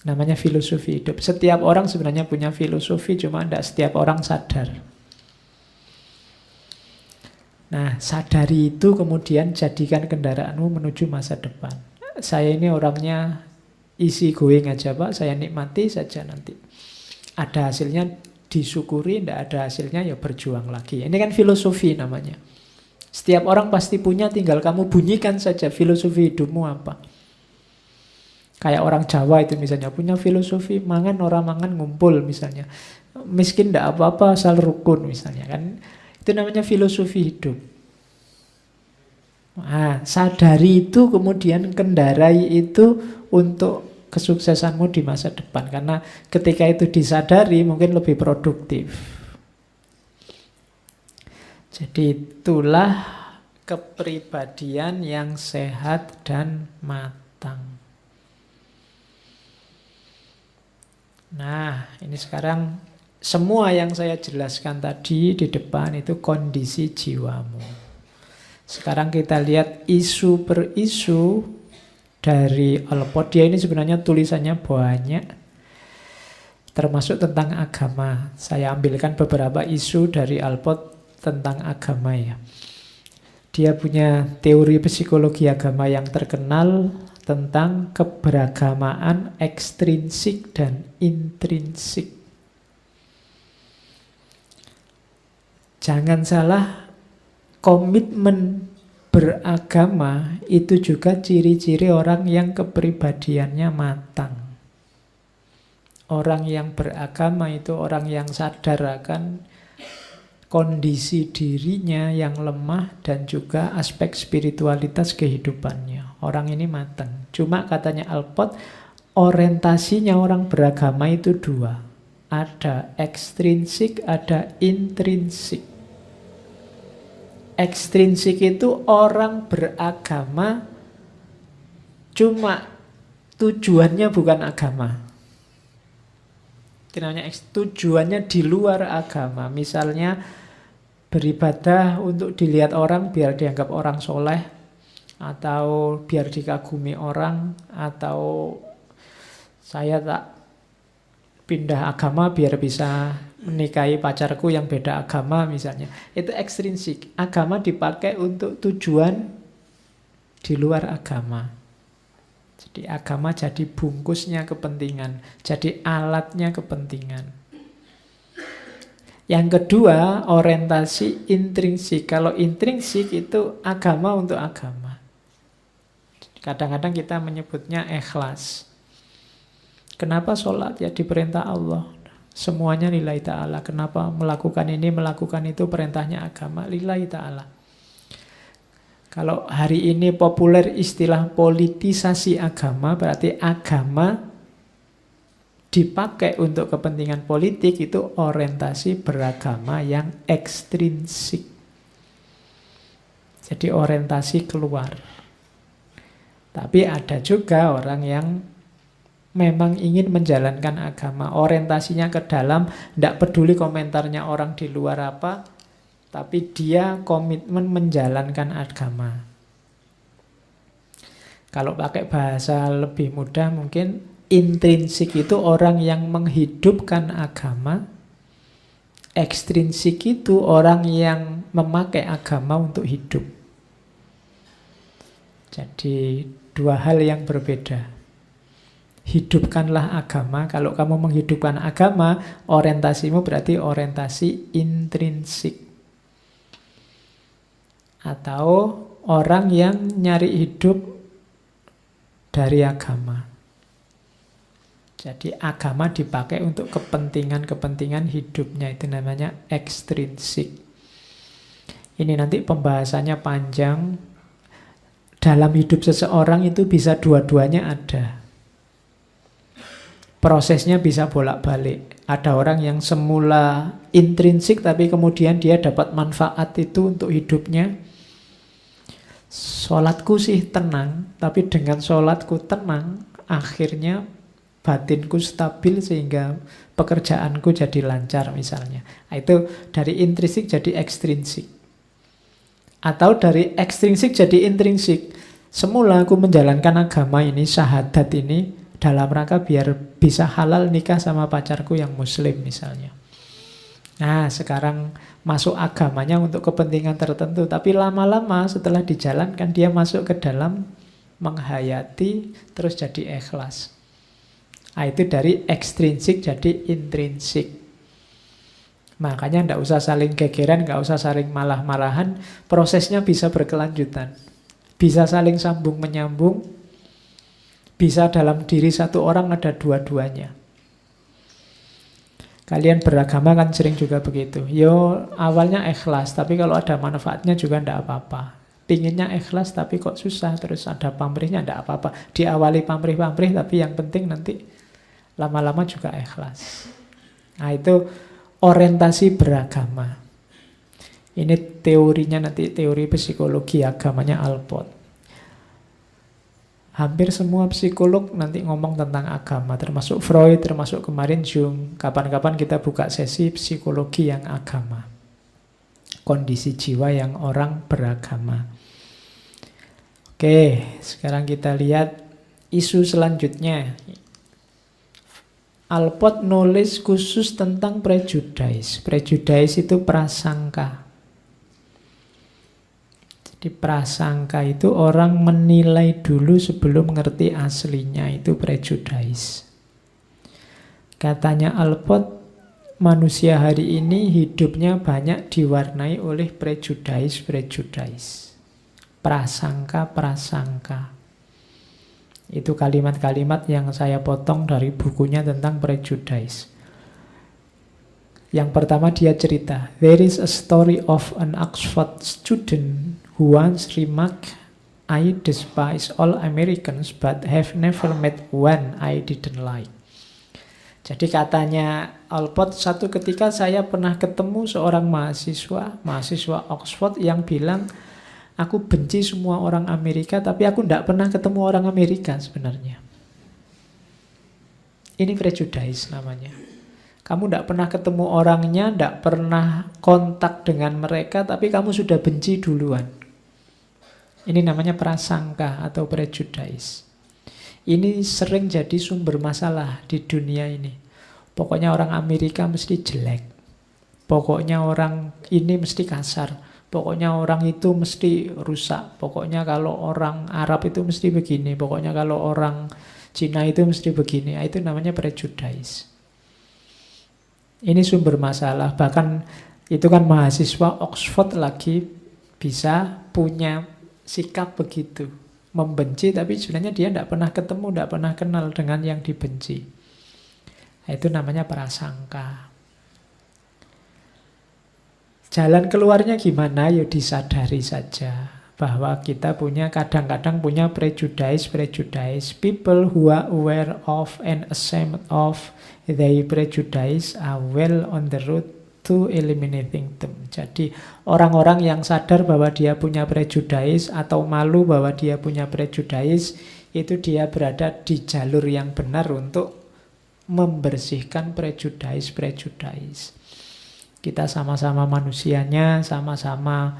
Speaker 1: Namanya filosofi hidup. Setiap orang sebenarnya punya filosofi, cuma tidak setiap orang sadar. Nah, sadari itu kemudian jadikan kendaraanmu menuju masa depan. Saya ini orangnya easy going aja Pak, saya nikmati saja nanti. Ada hasilnya disyukuri, tidak ada hasilnya ya berjuang lagi. Ini kan filosofi namanya. Setiap orang pasti punya, tinggal kamu bunyikan saja filosofi hidupmu apa. Kayak orang Jawa itu misalnya punya filosofi mangan orang mangan ngumpul misalnya. Miskin tidak apa-apa asal rukun misalnya kan. Itu namanya filosofi hidup. Nah, sadari itu kemudian kendarai itu untuk kesuksesanmu di masa depan. Karena ketika itu disadari mungkin lebih produktif. Jadi itulah kepribadian yang sehat dan matang. Nah, ini sekarang semua yang saya jelaskan tadi di depan itu kondisi jiwamu. Sekarang kita lihat isu per isu dari Alpot. Dia ini sebenarnya tulisannya banyak, termasuk tentang agama. Saya ambilkan beberapa isu dari Alpot tentang agama ya. Dia punya teori psikologi agama yang terkenal tentang keberagamaan ekstrinsik dan intrinsik. Jangan salah, komitmen beragama itu juga ciri-ciri orang yang kepribadiannya matang. Orang yang beragama itu orang yang sadar akan kondisi dirinya yang lemah dan juga aspek spiritualitas kehidupannya. Orang ini matang. Cuma katanya Alpot, orientasinya orang beragama itu dua. Ada ekstrinsik, ada intrinsik. Ekstrinsik itu orang beragama cuma tujuannya bukan agama. Itu namanya tujuannya di luar agama. Misalnya beribadah untuk dilihat orang biar dianggap orang soleh, atau biar dikagumi orang, atau saya tak pindah agama biar bisa menikahi pacarku yang beda agama misalnya. Itu ekstrinsik. Agama dipakai untuk tujuan di luar agama. Jadi agama jadi bungkusnya kepentingan, jadi alatnya kepentingan. Yang kedua, orientasi intrinsik. Kalau intrinsik itu agama untuk agama. Kadang-kadang kita menyebutnya ikhlas. Kenapa sholat? Ya diperintah Allah. Semuanya lillahi ta'ala. Kenapa melakukan ini, melakukan itu, perintahnya agama lillahi ta'ala. Kalau hari ini populer istilah politisasi agama, berarti agama dipakai untuk kepentingan politik, itu orientasi beragama yang ekstrinsik. Jadi orientasi keluar. Tapi ada juga orang yang memang ingin menjalankan agama, orientasinya ke dalam, tidak peduli komentarnya orang di luar apa, tapi dia komitmen menjalankan agama. Kalau pakai bahasa lebih mudah mungkin intrinsik itu orang yang menghidupkan agama, ekstrinsik itu orang yang memakai agama untuk hidup. Jadi dua hal yang berbeda. Hidupkanlah agama. Kalau kamu menghidupkan agama, orientasimu berarti orientasi intrinsik. Atau orang yang nyari hidup dari agama. Jadi agama dipakai untuk kepentingan-kepentingan hidupnya. Itu namanya ekstrinsik. Ini nanti pembahasannya panjang. Dalam hidup seseorang itu bisa dua-duanya ada. Prosesnya bisa bolak-balik. Ada orang yang semula intrinsik tapi kemudian dia dapat manfaat itu untuk hidupnya. Sholatku sih tenang, tapi dengan sholatku tenang, akhirnya batinku stabil sehingga pekerjaanku jadi lancar misalnya. Nah, itu dari intrinsik jadi ekstrinsik. Atau dari ekstrinsik jadi intrinsik. Semula aku menjalankan agama ini, syahadat ini, dalam rangka biar bisa halal nikah sama pacarku yang muslim misalnya. Nah, sekarang masuk agamanya untuk kepentingan tertentu. Tapi lama-lama setelah dijalankan, dia masuk ke dalam menghayati, terus jadi ikhlas. Nah, itu dari ekstrinsik jadi intrinsik. Makanya tidak usah saling gegeran, nggak usah saling malah-malahan. Prosesnya bisa berkelanjutan. Bisa saling sambung-menyambung. Bisa dalam diri satu orang ada dua-duanya. Kalian beragama kan sering juga begitu. Yo awalnya ikhlas, tapi kalau ada manfaatnya juga tidak apa-apa. Pinginnya ikhlas tapi kok susah, terus ada pamrihnya tidak apa-apa. Diawali pamrih-pamrih, tapi yang penting nanti lama-lama juga ikhlas. Nah itu orientasi beragama. Ini teorinya nanti, teori psikologi agamanya Alport. Hampir semua psikolog nanti ngomong tentang agama, termasuk Freud, termasuk kemarin Jung. Kapan-kapan kita buka sesi psikologi yang agama. Kondisi jiwa yang orang beragama. Oke, sekarang kita lihat isu selanjutnya. Alport nulis khusus tentang prejudice. Prejudice itu prasangka. Jadi prasangka itu orang menilai dulu sebelum mengerti aslinya, itu prejudice. Katanya Alport, manusia hari ini hidupnya banyak diwarnai oleh prejudice. Prasangka. Itu kalimat-kalimat yang saya potong dari bukunya tentang prejudice. Yang pertama dia cerita, there is a story of an Oxford student who once remarked, I despise all Americans but have never met one I didn't like. Jadi katanya Alport, satu ketika saya pernah ketemu seorang mahasiswa Oxford yang bilang, aku benci semua orang Amerika, tapi aku tidak pernah ketemu orang Amerika sebenarnya. Ini prejudice namanya. Kamu tidak pernah ketemu orangnya, tidak pernah kontak dengan mereka, tapi kamu sudah benci duluan. Ini namanya prasangka atau prejudice. Ini sering jadi sumber masalah di dunia ini. Pokoknya orang Amerika mesti jelek. Pokoknya orang ini mesti kasar. Pokoknya orang itu mesti rusak. Pokoknya kalau orang Arab itu mesti begini. Pokoknya kalau orang Cina itu mesti begini. Itu namanya prejudice. Ini sumber masalah. Bahkan itu kan mahasiswa Oxford lagi bisa punya sikap begitu. Membenci tapi sebenarnya dia tidak pernah ketemu, tidak pernah kenal dengan yang dibenci. Itu namanya prasangka. Jalan keluarnya gimana? Ya disadari saja bahwa kita kadang-kadang punya prejudice. People who are aware of and ashamed of their prejudice are well on the road to eliminating them. Jadi orang-orang yang sadar bahwa dia punya prejudice atau malu bahwa dia punya prejudice, itu dia berada di jalur yang benar untuk membersihkan prejudice. Kita sama-sama manusianya, sama-sama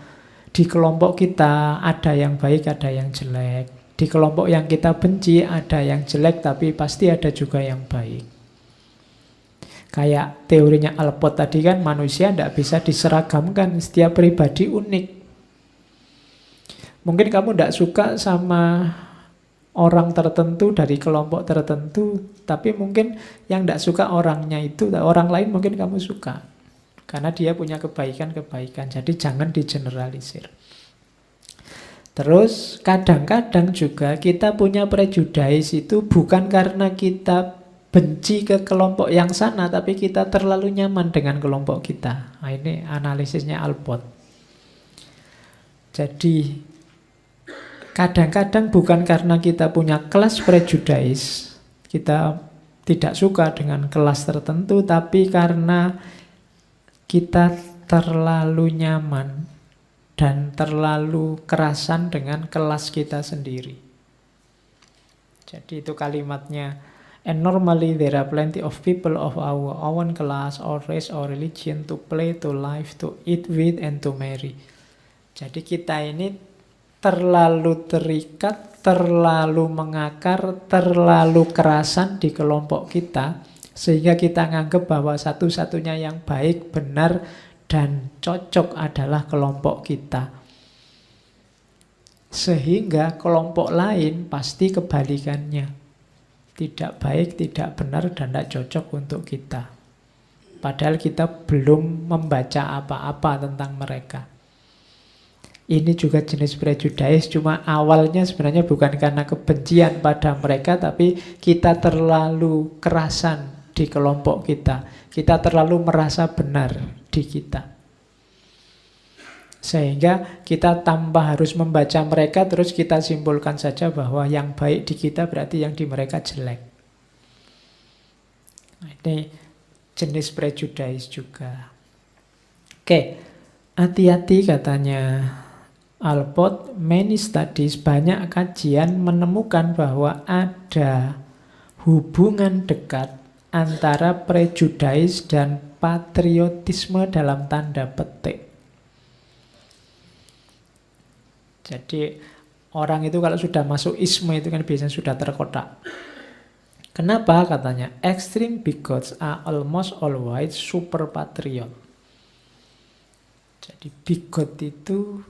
Speaker 1: di kelompok kita ada yang baik, ada yang jelek. Di kelompok yang kita benci ada yang jelek, tapi pasti ada juga yang baik. Kayak teorinya Alport tadi kan, manusia tidak bisa diseragamkan, setiap pribadi unik. Mungkin kamu tidak suka sama orang tertentu dari kelompok tertentu, tapi mungkin yang tidak suka orangnya itu, orang lain mungkin kamu suka. Karena dia punya kebaikan-kebaikan. Jadi jangan digeneralisir. Terus kadang-kadang juga kita punya prejudice itu bukan karena kita benci ke kelompok yang sana, tapi kita terlalu nyaman dengan kelompok kita. Nah, ini analisisnya Alport. Jadi kadang-kadang bukan karena kita punya class prejudice, kita tidak suka dengan kelas tertentu, tapi karena kita terlalu nyaman dan terlalu kerasan dengan kelas kita sendiri. Jadi itu kalimatnya. And normally there are plenty of people of our own class or race or religion to play, to live, to eat with, and to marry. Jadi kita ini terlalu terikat, terlalu mengakar, terlalu kerasan di kelompok kita, sehingga kita nganggap bahwa satu-satunya yang baik, benar, dan cocok adalah kelompok kita. Sehingga kelompok lain pasti kebalikannya. Tidak baik, tidak benar, dan tidak cocok untuk kita. Padahal kita belum membaca apa-apa tentang mereka. Ini juga jenis prejudice, cuma awalnya sebenarnya bukan karena kebencian pada mereka, tapi kita terlalu kerasan di kelompok kita. Kita terlalu merasa benar di kita. Sehingga kita tanpa harus membaca mereka, terus kita simpulkan saja bahwa yang baik di kita berarti yang di mereka jelek. Nah, ini jenis prejudice juga. Oke, hati-hati katanya Alport. Many studies, banyak kajian menemukan bahwa ada hubungan dekat antara prejudice dan patriotisme dalam tanda petik. Jadi orang itu kalau sudah masuk isme itu kan biasanya sudah terkotak. Kenapa katanya? Extreme bigots are almost always super patriot. Jadi bigot itu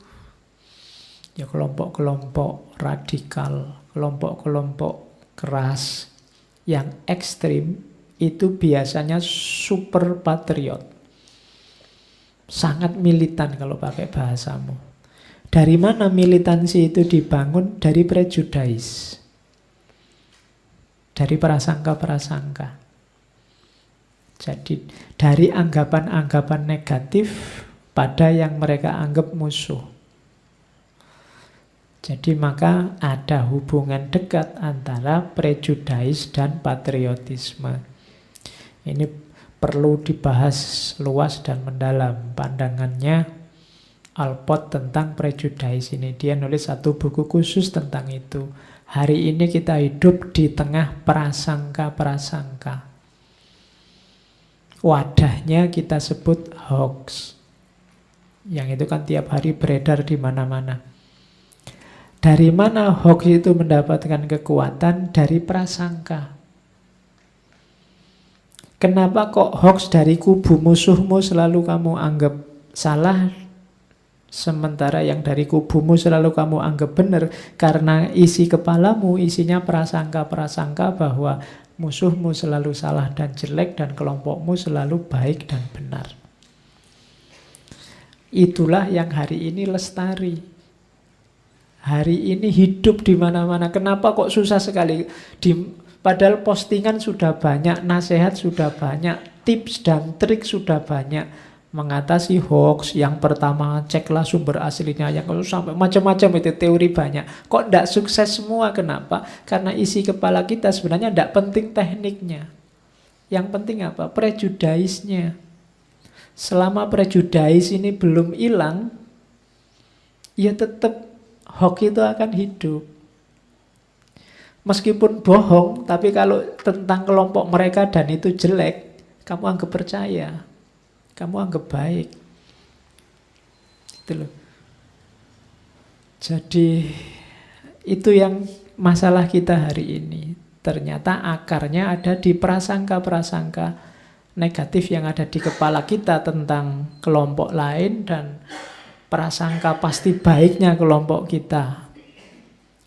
Speaker 1: ya kelompok-kelompok radikal, kelompok-kelompok keras yang ekstrim itu biasanya super patriot. Sangat militan kalau pakai bahasamu. Dari mana militansi itu dibangun? Dari prejudice. Dari prasangka-prasangka. Jadi dari anggapan-anggapan negatif pada yang mereka anggap musuh. Jadi maka ada hubungan dekat antara prejudice dan patriotisme. Ini perlu dibahas luas dan mendalam pandangannya Alport tentang prejudice ini. Dia nulis satu buku khusus tentang itu. Hari ini kita hidup di tengah prasangka-prasangka. Wadahnya kita sebut hoax. Yang itu kan tiap hari beredar di mana-mana. Dari mana hoax itu mendapatkan kekuatan? Dari prasangka. Kenapa kok hoax dari kubu musuhmu selalu kamu anggap salah, sementara yang dari kubumu selalu kamu anggap benar? Karena isi kepalamu isinya prasangka-prasangka bahwa musuhmu selalu salah dan jelek dan kelompokmu selalu baik dan benar. Itulah yang hari ini lestari. Hari ini hidup di mana-mana. Kenapa kok susah sekali? Padahal postingan sudah banyak, nasihat sudah banyak, tips dan trik sudah banyak mengatasi hoax. Yang pertama, ceklah sumber aslinya, yang sampai macam-macam itu teori banyak. Kok tidak sukses semua? Kenapa? Karena isi kepala kita sebenarnya tidak penting tekniknya. Yang penting apa? Prejudice-nya. Selama prejudice ini belum hilang, ya tetap hoax itu akan hidup. Meskipun bohong, tapi kalau tentang kelompok mereka dan itu jelek, kamu anggap percaya. kamu anggap baik. Itu loh. Jadi itu yang masalah kita hari ini. Ternyata akarnya ada di prasangka-prasangka negatif yang ada di kepala kita tentang kelompok lain dan prasangka pasti baiknya kelompok kita.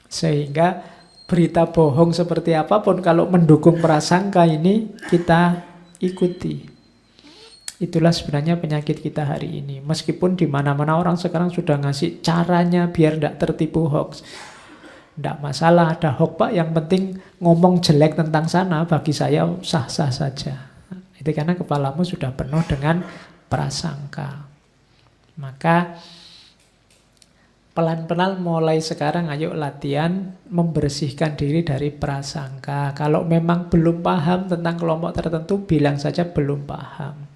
Speaker 1: Sehingga berita bohong seperti apapun kalau mendukung prasangka ini kita ikuti. Itulah sebenarnya penyakit kita hari ini. Meskipun di mana-mana orang sekarang sudah ngasih caranya biar tidak tertipu hoax. Tidak masalah ada hoax Pak, yang penting ngomong jelek tentang sana bagi saya sah-sah saja. Itu karena kepalamu sudah penuh dengan prasangka. Maka pelan-pelan mulai sekarang ayo latihan membersihkan diri dari prasangka. Kalau memang belum paham tentang kelompok tertentu, bilang saja belum paham.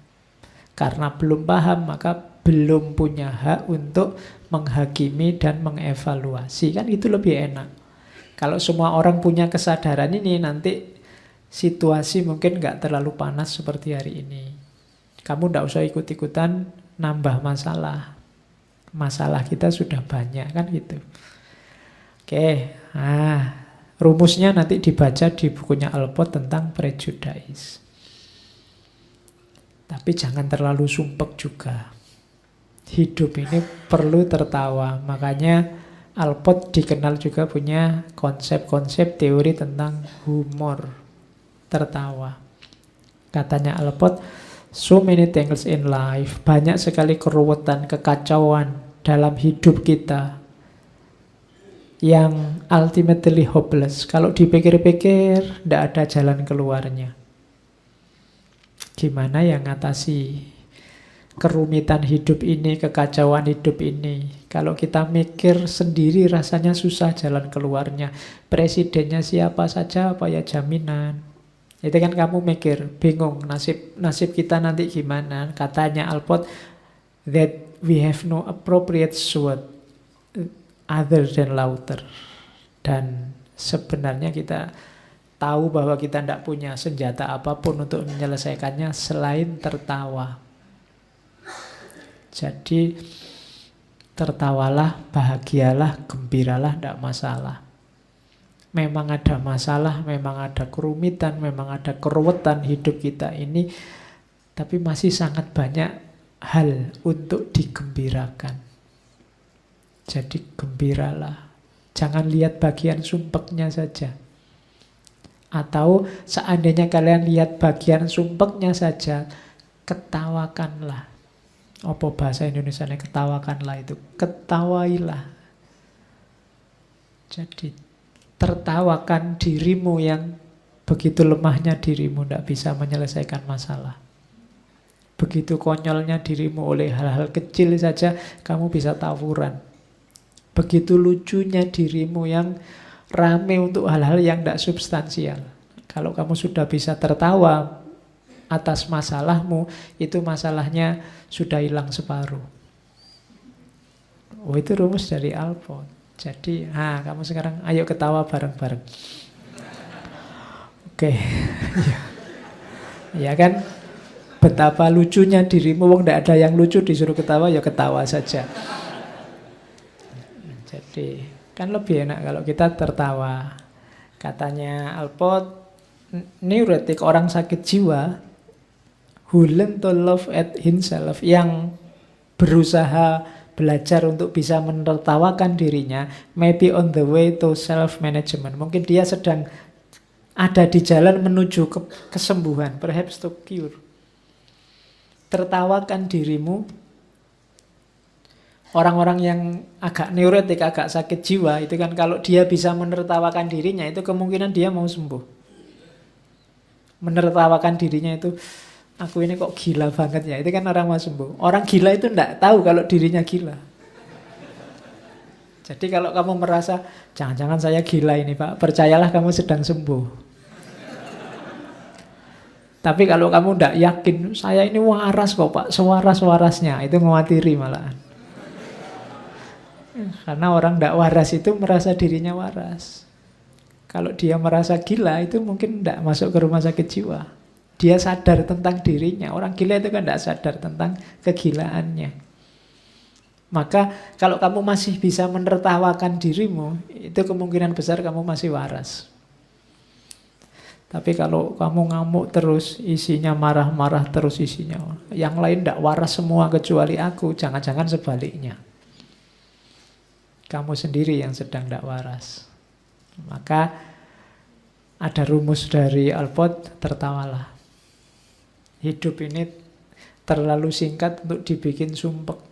Speaker 1: Karena belum paham maka belum punya hak untuk menghakimi dan mengevaluasi. Kan itu lebih enak. Kalau semua orang punya kesadaran ini, nanti situasi mungkin nggak terlalu panas seperti hari ini. Kamu nggak usah ikut-ikutan nambah masalah. Masalah kita sudah banyak kan gitu. Oke, rumusnya nanti dibaca di bukunya Alport tentang prejudice. Tapi jangan terlalu sumpek juga. Hidup ini perlu tertawa. Makanya Alport dikenal juga punya konsep-konsep teori tentang humor, tertawa. Katanya Alport, so many things in life, banyak sekali keruwetan, kekacauan dalam hidup kita yang ultimately hopeless. Kalau dipikir-pikir, tidak ada jalan keluarnya. Gimana yang ngatasi kerumitan hidup ini, kekacauan hidup ini? Kalau kita mikir sendiri rasanya susah jalan keluarnya. Presidennya siapa saja, apa ya jaminan? Itu kan kamu mikir, bingung nasib kita nanti gimana. Katanya Alport, that we have no appropriate sword other than laughter. Dan sebenarnya kita tahu bahwa kita tidak punya senjata apapun untuk menyelesaikannya selain tertawa. Jadi tertawalah, bahagialah, gembiralah, tidak masalah. Memang ada masalah, memang ada kerumitan, memang ada keruwetan hidup kita ini, tapi masih sangat banyak hal untuk digembirakan. Jadi gembiralah. Jangan lihat bagian sumpeknya saja. Atau seandainya kalian lihat bagian sumpeknya saja, ketawakanlah. Apa bahasa Indonesianya ketawakanlah itu? Ketawailah. Jadi tertawakan dirimu yang begitu lemahnya dirimu, tidak bisa menyelesaikan masalah. Begitu konyolnya dirimu, oleh hal-hal kecil saja kamu bisa tawuran. Begitu lucunya dirimu yang rame untuk hal-hal yang tidak substansial. Kalau kamu sudah bisa tertawa atas masalahmu, itu masalahnya sudah hilang separuh. Oh, itu rumus dari Alport. Jadi, kamu sekarang ayo ketawa bareng-bareng. Oke. Ya kan? Betapa lucunya dirimu, wong tidak ada yang lucu disuruh ketawa, ya ketawa saja. Jadi, kan lebih enak kalau kita tertawa. Katanya Alport, neurotik, orang sakit jiwa, who learn to laugh at himself, yang berusaha belajar untuk bisa menertawakan dirinya, maybe on the way to self-management. Mungkin dia sedang ada di jalan menuju kesembuhan, perhaps to cure. Tertawakan dirimu. Orang-orang yang agak neurotik, agak sakit jiwa, itu kan kalau dia bisa menertawakan dirinya, itu kemungkinan dia mau sembuh. Menertawakan dirinya itu, aku ini kok gila banget ya, itu kan orang mau sembuh. Orang gila itu enggak tahu kalau dirinya gila. Jadi kalau kamu merasa, jangan-jangan saya gila ini Pak, percayalah kamu sedang sembuh. Tapi kalau kamu enggak yakin, saya ini waras kok Pak, sewaras-warasnya, itu ngawatiri malahan. Karena orang enggak waras itu merasa dirinya waras. Kalau dia merasa gila, itu mungkin enggak masuk ke rumah sakit jiwa. Dia sadar tentang dirinya. Orang gila itu kan tidak sadar tentang kegilaannya. Maka kalau kamu masih bisa menertawakan dirimu, itu kemungkinan besar kamu masih waras. Tapi kalau kamu ngamuk terus, isinya marah-marah terus isinya, yang lain tidak waras semua kecuali aku, jangan-jangan sebaliknya. Kamu sendiri yang sedang tidak waras. Maka ada rumus dari Alpot, tertawalah. Hidup ini terlalu singkat untuk dibikin sumpek.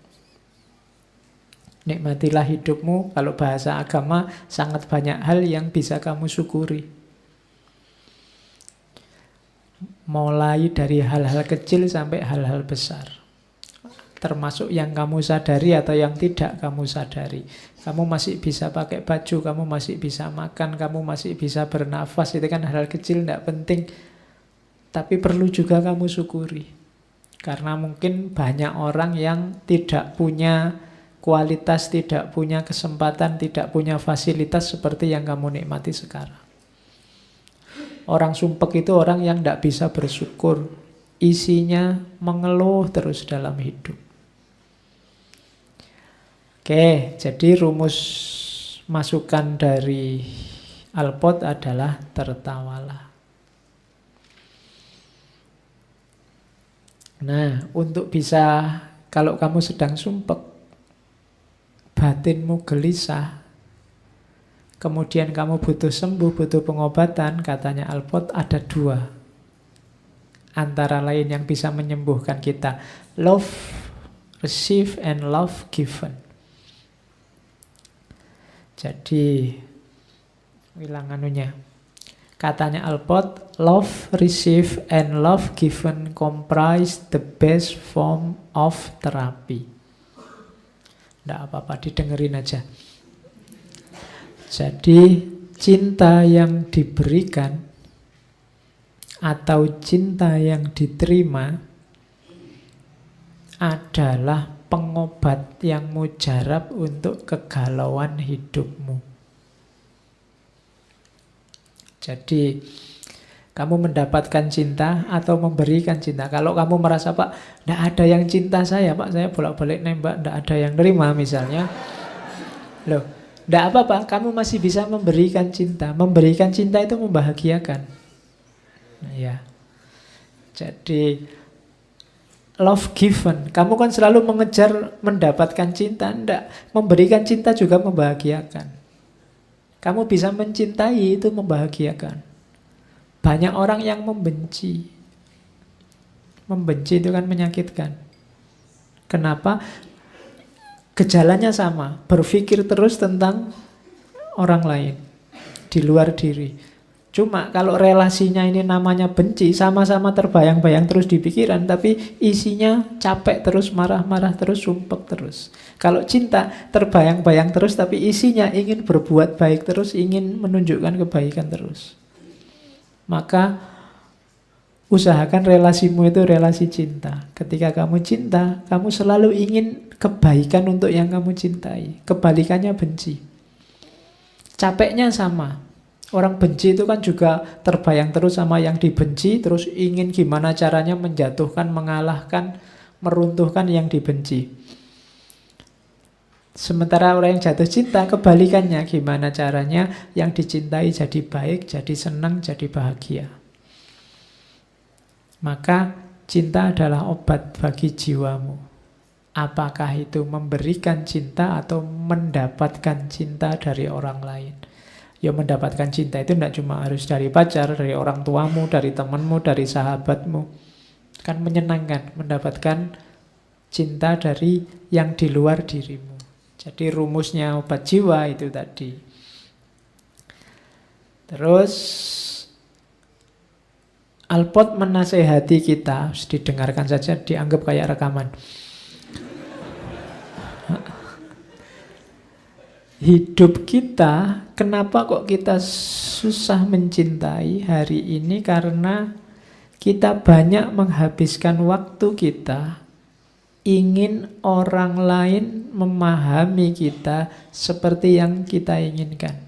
Speaker 1: Nikmatilah hidupmu. Kalau bahasa agama, sangat banyak hal yang bisa kamu syukuri. Mulai dari hal-hal kecil sampai hal-hal besar. Termasuk yang kamu sadari atau yang tidak kamu sadari. Kamu masih bisa pakai baju, kamu masih bisa makan, kamu masih bisa bernafas. Itu kan hal kecil, tidak penting. Tapi perlu juga kamu syukuri. Karena mungkin banyak orang yang tidak punya kualitas, tidak punya kesempatan, tidak punya fasilitas seperti yang kamu nikmati sekarang. Orang sumpek itu orang yang tidak bisa bersyukur. Isinya mengeluh terus dalam hidup. Oke, jadi rumus masukan dari Alpot adalah tertawalah. Nah, untuk bisa, kalau kamu sedang sumpek, batinmu gelisah, kemudian kamu butuh sembuh, butuh pengobatan, katanya Alpot ada dua. Antara lain yang bisa menyembuhkan kita. Love receive and love given. Jadi, hilang anunya. Katanya Alpot, love receive and love given comprise the best form of therapy. Tidak apa-apa, didengerin aja. Jadi, cinta yang diberikan atau cinta yang diterima adalah pengobat yang mujarab untuk kegalauan hidupmu. Jadi, kamu mendapatkan cinta atau memberikan cinta. Kalau kamu merasa, Pak, tidak ada yang cinta saya, Pak, saya bolak-balik nembak, tidak ada yang nerima misalnya. Loh, tidak apa-apa, kamu masih bisa memberikan cinta. Memberikan cinta itu membahagiakan. Nah, ya. Jadi, love given. Kamu kan selalu mengejar mendapatkan cinta. Tidak, memberikan cinta juga membahagiakan. Kamu bisa mencintai, itu membahagiakan. Banyak orang yang membenci. Membenci itu kan menyakitkan. Kenapa? Gejalanya sama. Berpikir terus tentang orang lain. Di luar diri. Cuma kalau relasinya ini namanya benci, sama-sama terbayang-bayang terus di pikiran, tapi isinya capek terus, marah-marah terus, sumpek terus. Kalau cinta, terbayang-bayang terus, tapi isinya ingin berbuat baik terus, ingin menunjukkan kebaikan terus. Maka usahakan relasimu itu relasi cinta. Ketika kamu cinta, kamu selalu ingin kebaikan untuk yang kamu cintai. Kebalikannya benci. Capeknya sama. Orang benci itu kan juga terbayang terus sama yang dibenci, terus ingin gimana caranya menjatuhkan, mengalahkan, meruntuhkan yang dibenci. Sementara orang yang jatuh cinta, kebalikannya, gimana caranya yang dicintai jadi baik, jadi senang, jadi bahagia. Maka cinta adalah obat bagi jiwamu. Apakah itu memberikan cinta atau mendapatkan cinta dari orang lain? Ya, mendapatkan cinta itu tidak cuma harus dari pacar, dari orang tuamu, dari temanmu, dari sahabatmu. Kan menyenangkan mendapatkan cinta dari yang di luar dirimu. Jadi rumusnya obat jiwa itu tadi. Terus Alpot menasehati kita, harus didengarkan saja, dianggap kayak rekaman. Hidup kita, kenapa kok kita susah mencintai hari ini? Karena kita banyak menghabiskan waktu kita ingin orang lain memahami kita seperti yang kita inginkan.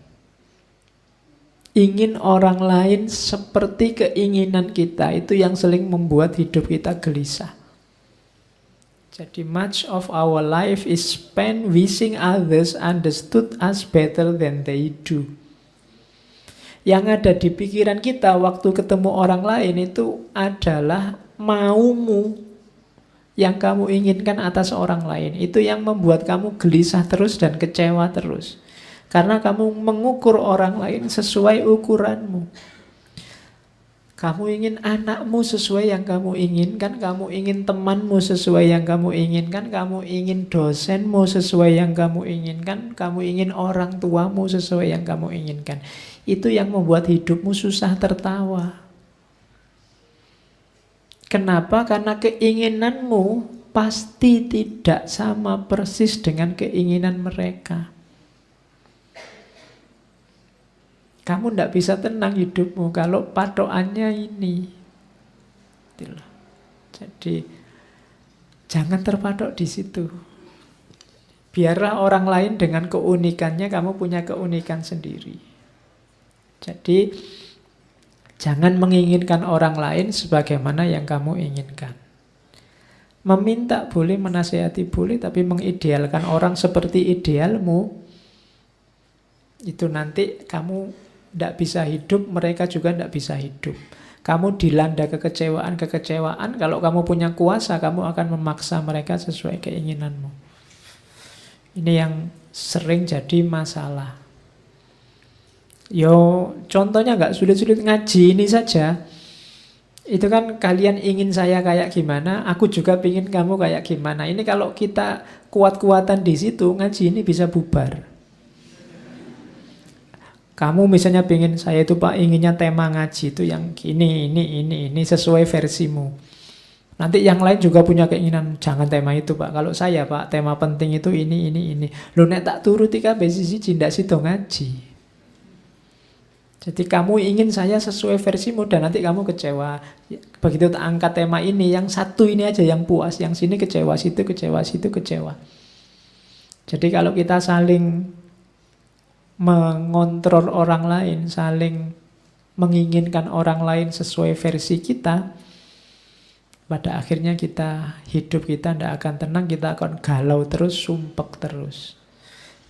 Speaker 1: ingin orang lain seperti keinginan kita, itu yang sering membuat hidup kita gelisah. Jadi much of our life is spent wishing others understood us better than they do. Yang ada di pikiran kita waktu ketemu orang lain itu adalah maumu yang kamu inginkan atas orang lain. Itu yang membuat kamu gelisah terus dan kecewa terus. Karena kamu mengukur orang lain sesuai ukuranmu. Kamu ingin anakmu sesuai yang kamu inginkan, kamu ingin temanmu sesuai yang kamu inginkan, kamu ingin dosenmu sesuai yang kamu inginkan, kamu ingin orang tuamu sesuai yang kamu inginkan. Itu yang membuat hidupmu susah tertawa. Kenapa? Karena keinginanmu pasti tidak sama persis dengan keinginan mereka. Kamu tidak bisa tenang hidupmu kalau patokannya ini. Jadi jangan terpatok di situ. Biarlah orang lain dengan keunikannya, kamu punya keunikan sendiri. Jadi jangan menginginkan orang lain sebagaimana yang kamu inginkan. Meminta boleh, menasihati boleh, tapi mengidealkan orang seperti idealmu, itu nanti kamu tidak bisa hidup, mereka juga tidak bisa hidup. Kamu dilanda kekecewaan, kalau kamu punya kuasa, kamu akan memaksa mereka sesuai keinginanmu. Ini yang sering jadi masalah. Yo, contohnya nggak sulit-sulit, ngaji ini saja. Itu kan kalian ingin saya kayak gimana, aku juga ingin kamu kayak gimana. Ini kalau kita kuat-kuatan di situ, ngaji ini bisa bubar. Kamu misalnya pengen, saya itu Pak inginnya tema ngaji itu yang ini sesuai versimu. Nanti yang lain juga punya keinginan, jangan tema itu Pak. Kalau saya Pak, tema penting itu ini. Lu nek tak turuti kabeh sisi cindak sido ngaji. Jadi kamu ingin saya sesuai versimu dan nanti kamu kecewa. Begitu tak angkat tema ini, yang satu ini aja yang puas, yang sini kecewa, situ kecewa, situ kecewa. Jadi kalau kita saling mengontrol orang lain, saling menginginkan orang lain sesuai versi kita, pada akhirnya hidup kita tidak akan tenang, kita akan galau terus, sumpek terus.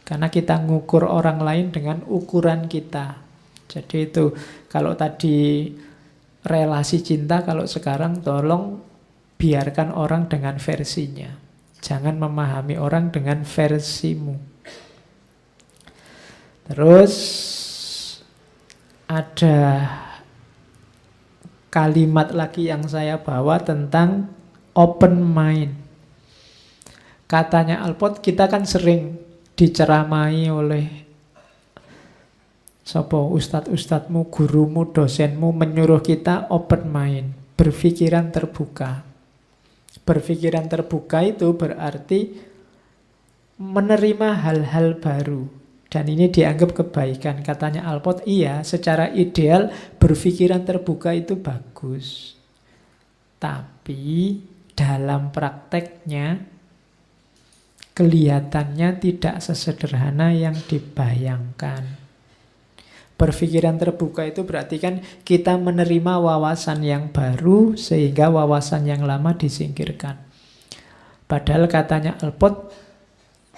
Speaker 1: Karena kita ngukur orang lain dengan ukuran kita. Jadi itu, kalau tadi relasi cinta, kalau sekarang tolong biarkan orang dengan versinya. Jangan memahami orang dengan versimu. Terus ada kalimat lagi yang saya bawa tentang open mind. Katanya Alpot, kita kan sering diceramai oleh ustadz-ustadzmu, gurumu, dosenmu menyuruh kita open mind, berpikiran terbuka. Berpikiran terbuka itu berarti menerima hal-hal baru. Dan ini dianggap kebaikan. Katanya Alpot, iya, secara ideal berpikiran terbuka itu bagus. Tapi dalam prakteknya kelihatannya tidak sesederhana yang dibayangkan. Berpikiran terbuka itu berarti kan kita menerima wawasan yang baru sehingga wawasan yang lama disingkirkan. Padahal katanya Alpot,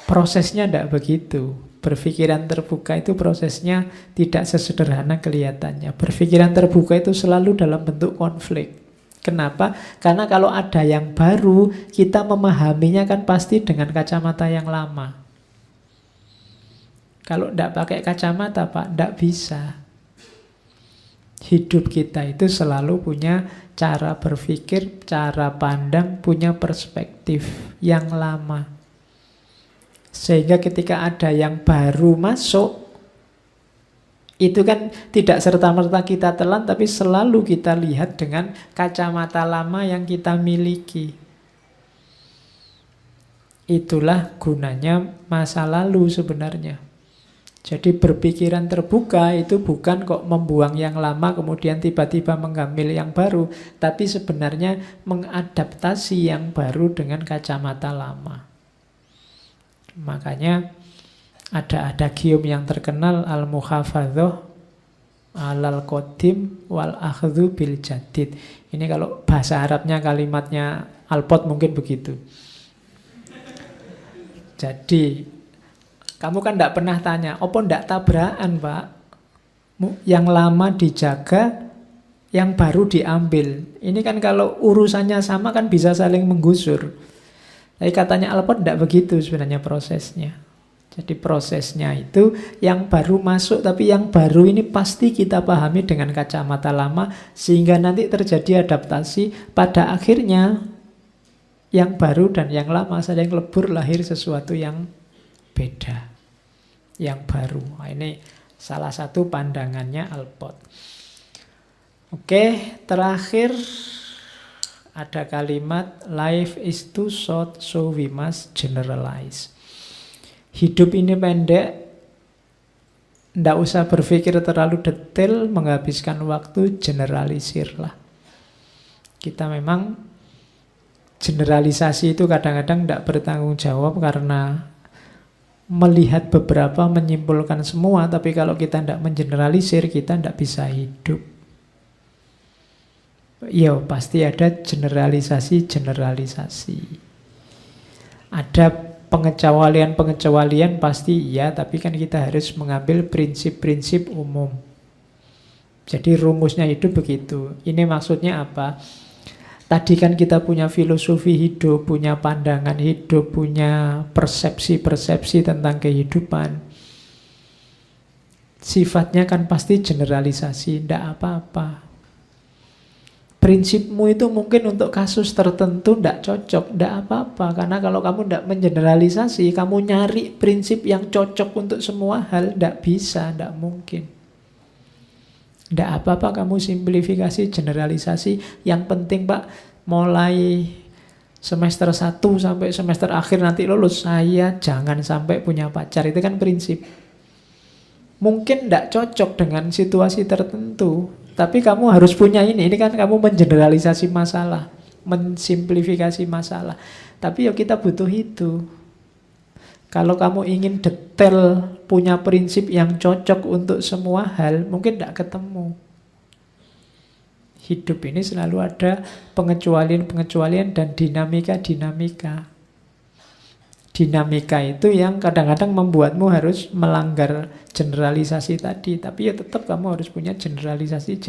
Speaker 1: prosesnya tidak begitu. Berpikiran terbuka itu prosesnya tidak sesederhana kelihatannya. Berpikiran terbuka itu selalu dalam bentuk konflik. Kenapa? Karena kalau ada yang baru, kita memahaminya kan pasti dengan kacamata yang lama. Kalau tidak pakai kacamata, Pak, tidak bisa. Hidup kita itu selalu punya cara berpikir, cara pandang, punya perspektif yang lama. Sehingga ketika ada yang baru masuk, itu kan tidak serta-merta kita telan, tapi selalu kita lihat dengan kacamata lama yang kita miliki. Itulah gunanya masa lalu sebenarnya. Jadi berpikiran terbuka itu bukan kok membuang yang lama kemudian tiba-tiba mengambil yang baru, tapi sebenarnya mengadaptasi yang baru dengan kacamata lama. Makanya ada adagium yang terkenal, al-muhafadhah Alal qadim wal akhdhu bil jadid. Ini kalau bahasa Arabnya kalimatnya Alpot mungkin begitu. Jadi kamu kan tidak pernah tanya, apa ndak tabrakan Pak? Yang lama dijaga, yang baru diambil. Ini kan kalau urusannya sama kan bisa saling menggusur. Tapi katanya Alpot tidak begitu sebenarnya prosesnya. Jadi prosesnya itu yang baru masuk, tapi yang baru ini pasti kita pahami dengan kacamata lama, sehingga nanti terjadi adaptasi. Pada akhirnya yang baru dan yang lama saling lebur, lahir sesuatu yang beda, yang baru. Nah, ini salah satu pandangannya Alpot. Oke, terakhir ada kalimat life is too short so we must generalize. Hidup ini pendek, tidak usah berpikir terlalu detail, menghabiskan waktu, generalisirlah. Kita memang generalisasi itu kadang-kadang tidak bertanggung jawab karena melihat beberapa menyimpulkan semua, tapi kalau kita tidak mengeneralisir, kita tidak bisa hidup. Ya, pasti ada generalisasi. Ada pengecualian pasti iya, tapi kan kita harus mengambil prinsip-prinsip umum. Jadi rumusnya hidup begitu. Ini maksudnya apa? Tadi kan kita punya filosofi hidup, punya pandangan hidup, punya persepsi-persepsi tentang kehidupan. Sifatnya kan pasti generalisasi, tidak apa-apa. Prinsipmu itu mungkin untuk kasus tertentu tidak cocok, tidak apa-apa. Karena kalau kamu tidak mengeneralisasi, kamu nyari prinsip yang cocok untuk semua hal, tidak bisa, tidak mungkin. Tidak apa-apa kamu simplifikasi, generalisasi. Yang penting Pak, mulai semester 1 sampai semester akhir nanti lulus, saya jangan sampai punya pacar. Itu kan prinsip. Mungkin tidak cocok dengan situasi tertentu, tapi kamu harus punya ini. Ini kan kamu mengeneralisasi masalah, mensimplifikasi masalah. Tapi ya kita butuh itu. Kalau kamu ingin detail, punya prinsip yang cocok untuk semua hal, mungkin tidak ketemu. Hidup ini selalu ada pengecualian-pengecualian dan dinamika-dinamika. Dinamika itu yang kadang-kadang membuatmu harus melanggar generalisasi tadi. Tapi ya tetap kamu harus punya generalisasi.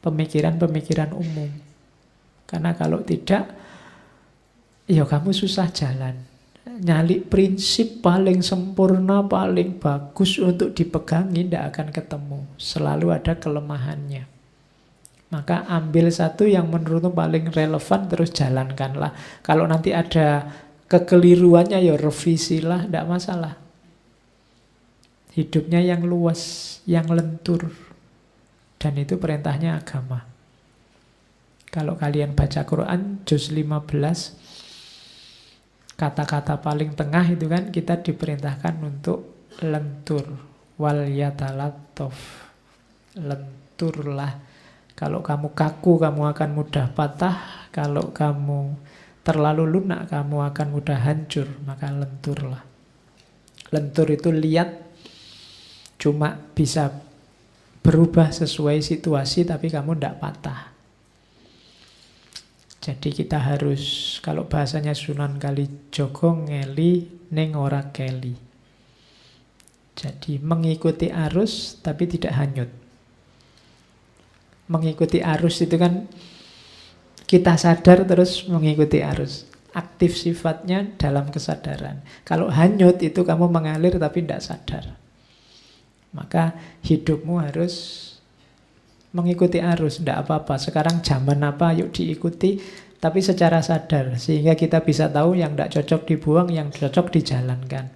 Speaker 1: Pemikiran-pemikiran umum. Karena kalau tidak, ya kamu susah jalan. Nyali prinsip paling sempurna, paling bagus untuk dipegangi, tidak akan ketemu. Selalu ada kelemahannya. Maka ambil satu yang menurutmu paling relevan, terus jalankanlah. Kalau nanti ada kekeliruannya, ya revisilah, tidak masalah. Hidupnya yang luas, yang lentur. Dan itu perintahnya agama. Kalau kalian baca Quran, juz 15, kata-kata paling tengah itu kan kita diperintahkan untuk lentur. Wal yatalattaf. Lenturlah. Kalau kamu kaku, kamu akan mudah patah. Kalau kamu terlalu lunak, kamu akan mudah hancur. Maka lenturlah. Lentur itu lihat, cuma bisa berubah sesuai situasi, tapi kamu tidak patah. Jadi kita harus, kalau bahasanya Sunan Kalijogo, ngeli ning ora keli. Jadi mengikuti arus tapi tidak hanyut. Mengikuti arus itu kan kita sadar terus mengikuti arus. Aktif sifatnya dalam kesadaran. Kalau hanyut itu kamu mengalir tapi tidak sadar. Maka hidupmu harus mengikuti arus, tidak apa-apa. Sekarang zaman apa, yuk diikuti, tapi secara sadar. Sehingga kita bisa tahu yang tidak cocok dibuang, yang cocok dijalankan.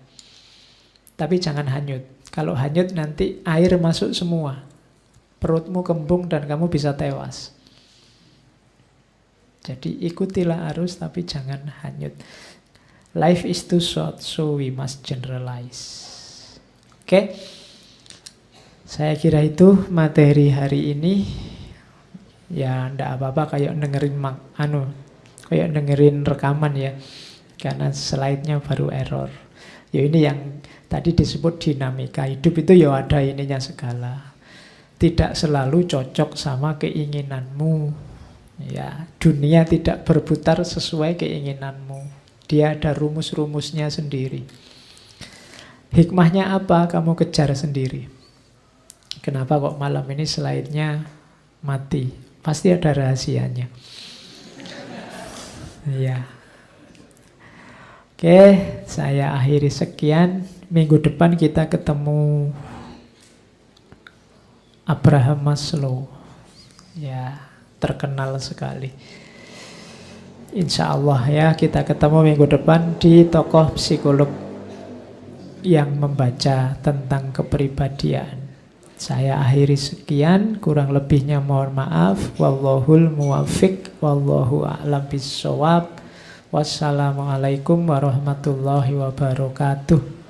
Speaker 1: Tapi jangan hanyut. Kalau hanyut nanti air masuk semua. Perutmu kembung dan kamu bisa tewas. Jadi ikutilah arus tapi jangan hanyut. Life is too short, so we must generalize. Oke? Saya kira itu materi hari ini. Ya ndak apa-apa kayak dengerin rekaman ya. Karena slide-nya baru error. Ya ini yang tadi disebut dinamika hidup itu ya ada ininya segala. Tidak selalu cocok sama keinginanmu. Ya, dunia tidak berputar sesuai keinginanmu. Dia ada rumus-rumusnya sendiri. Hikmahnya apa? Kamu kejar sendiri. Kenapa kok malam ini slide-nya mati? Pasti ada rahasianya. Ya. Oke, saya akhiri sekian. Minggu depan kita ketemu Abraham Maslow. Ya, terkenal sekali. Insya Allah ya, kita ketemu minggu depan di tokoh psikolog yang membaca tentang kepribadian. Saya akhiri sekian, kurang lebihnya mohon maaf. Wallahul muwaffiq, wallahu a'lam bissawab. Wassalamualaikum warahmatullahi wabarakatuh.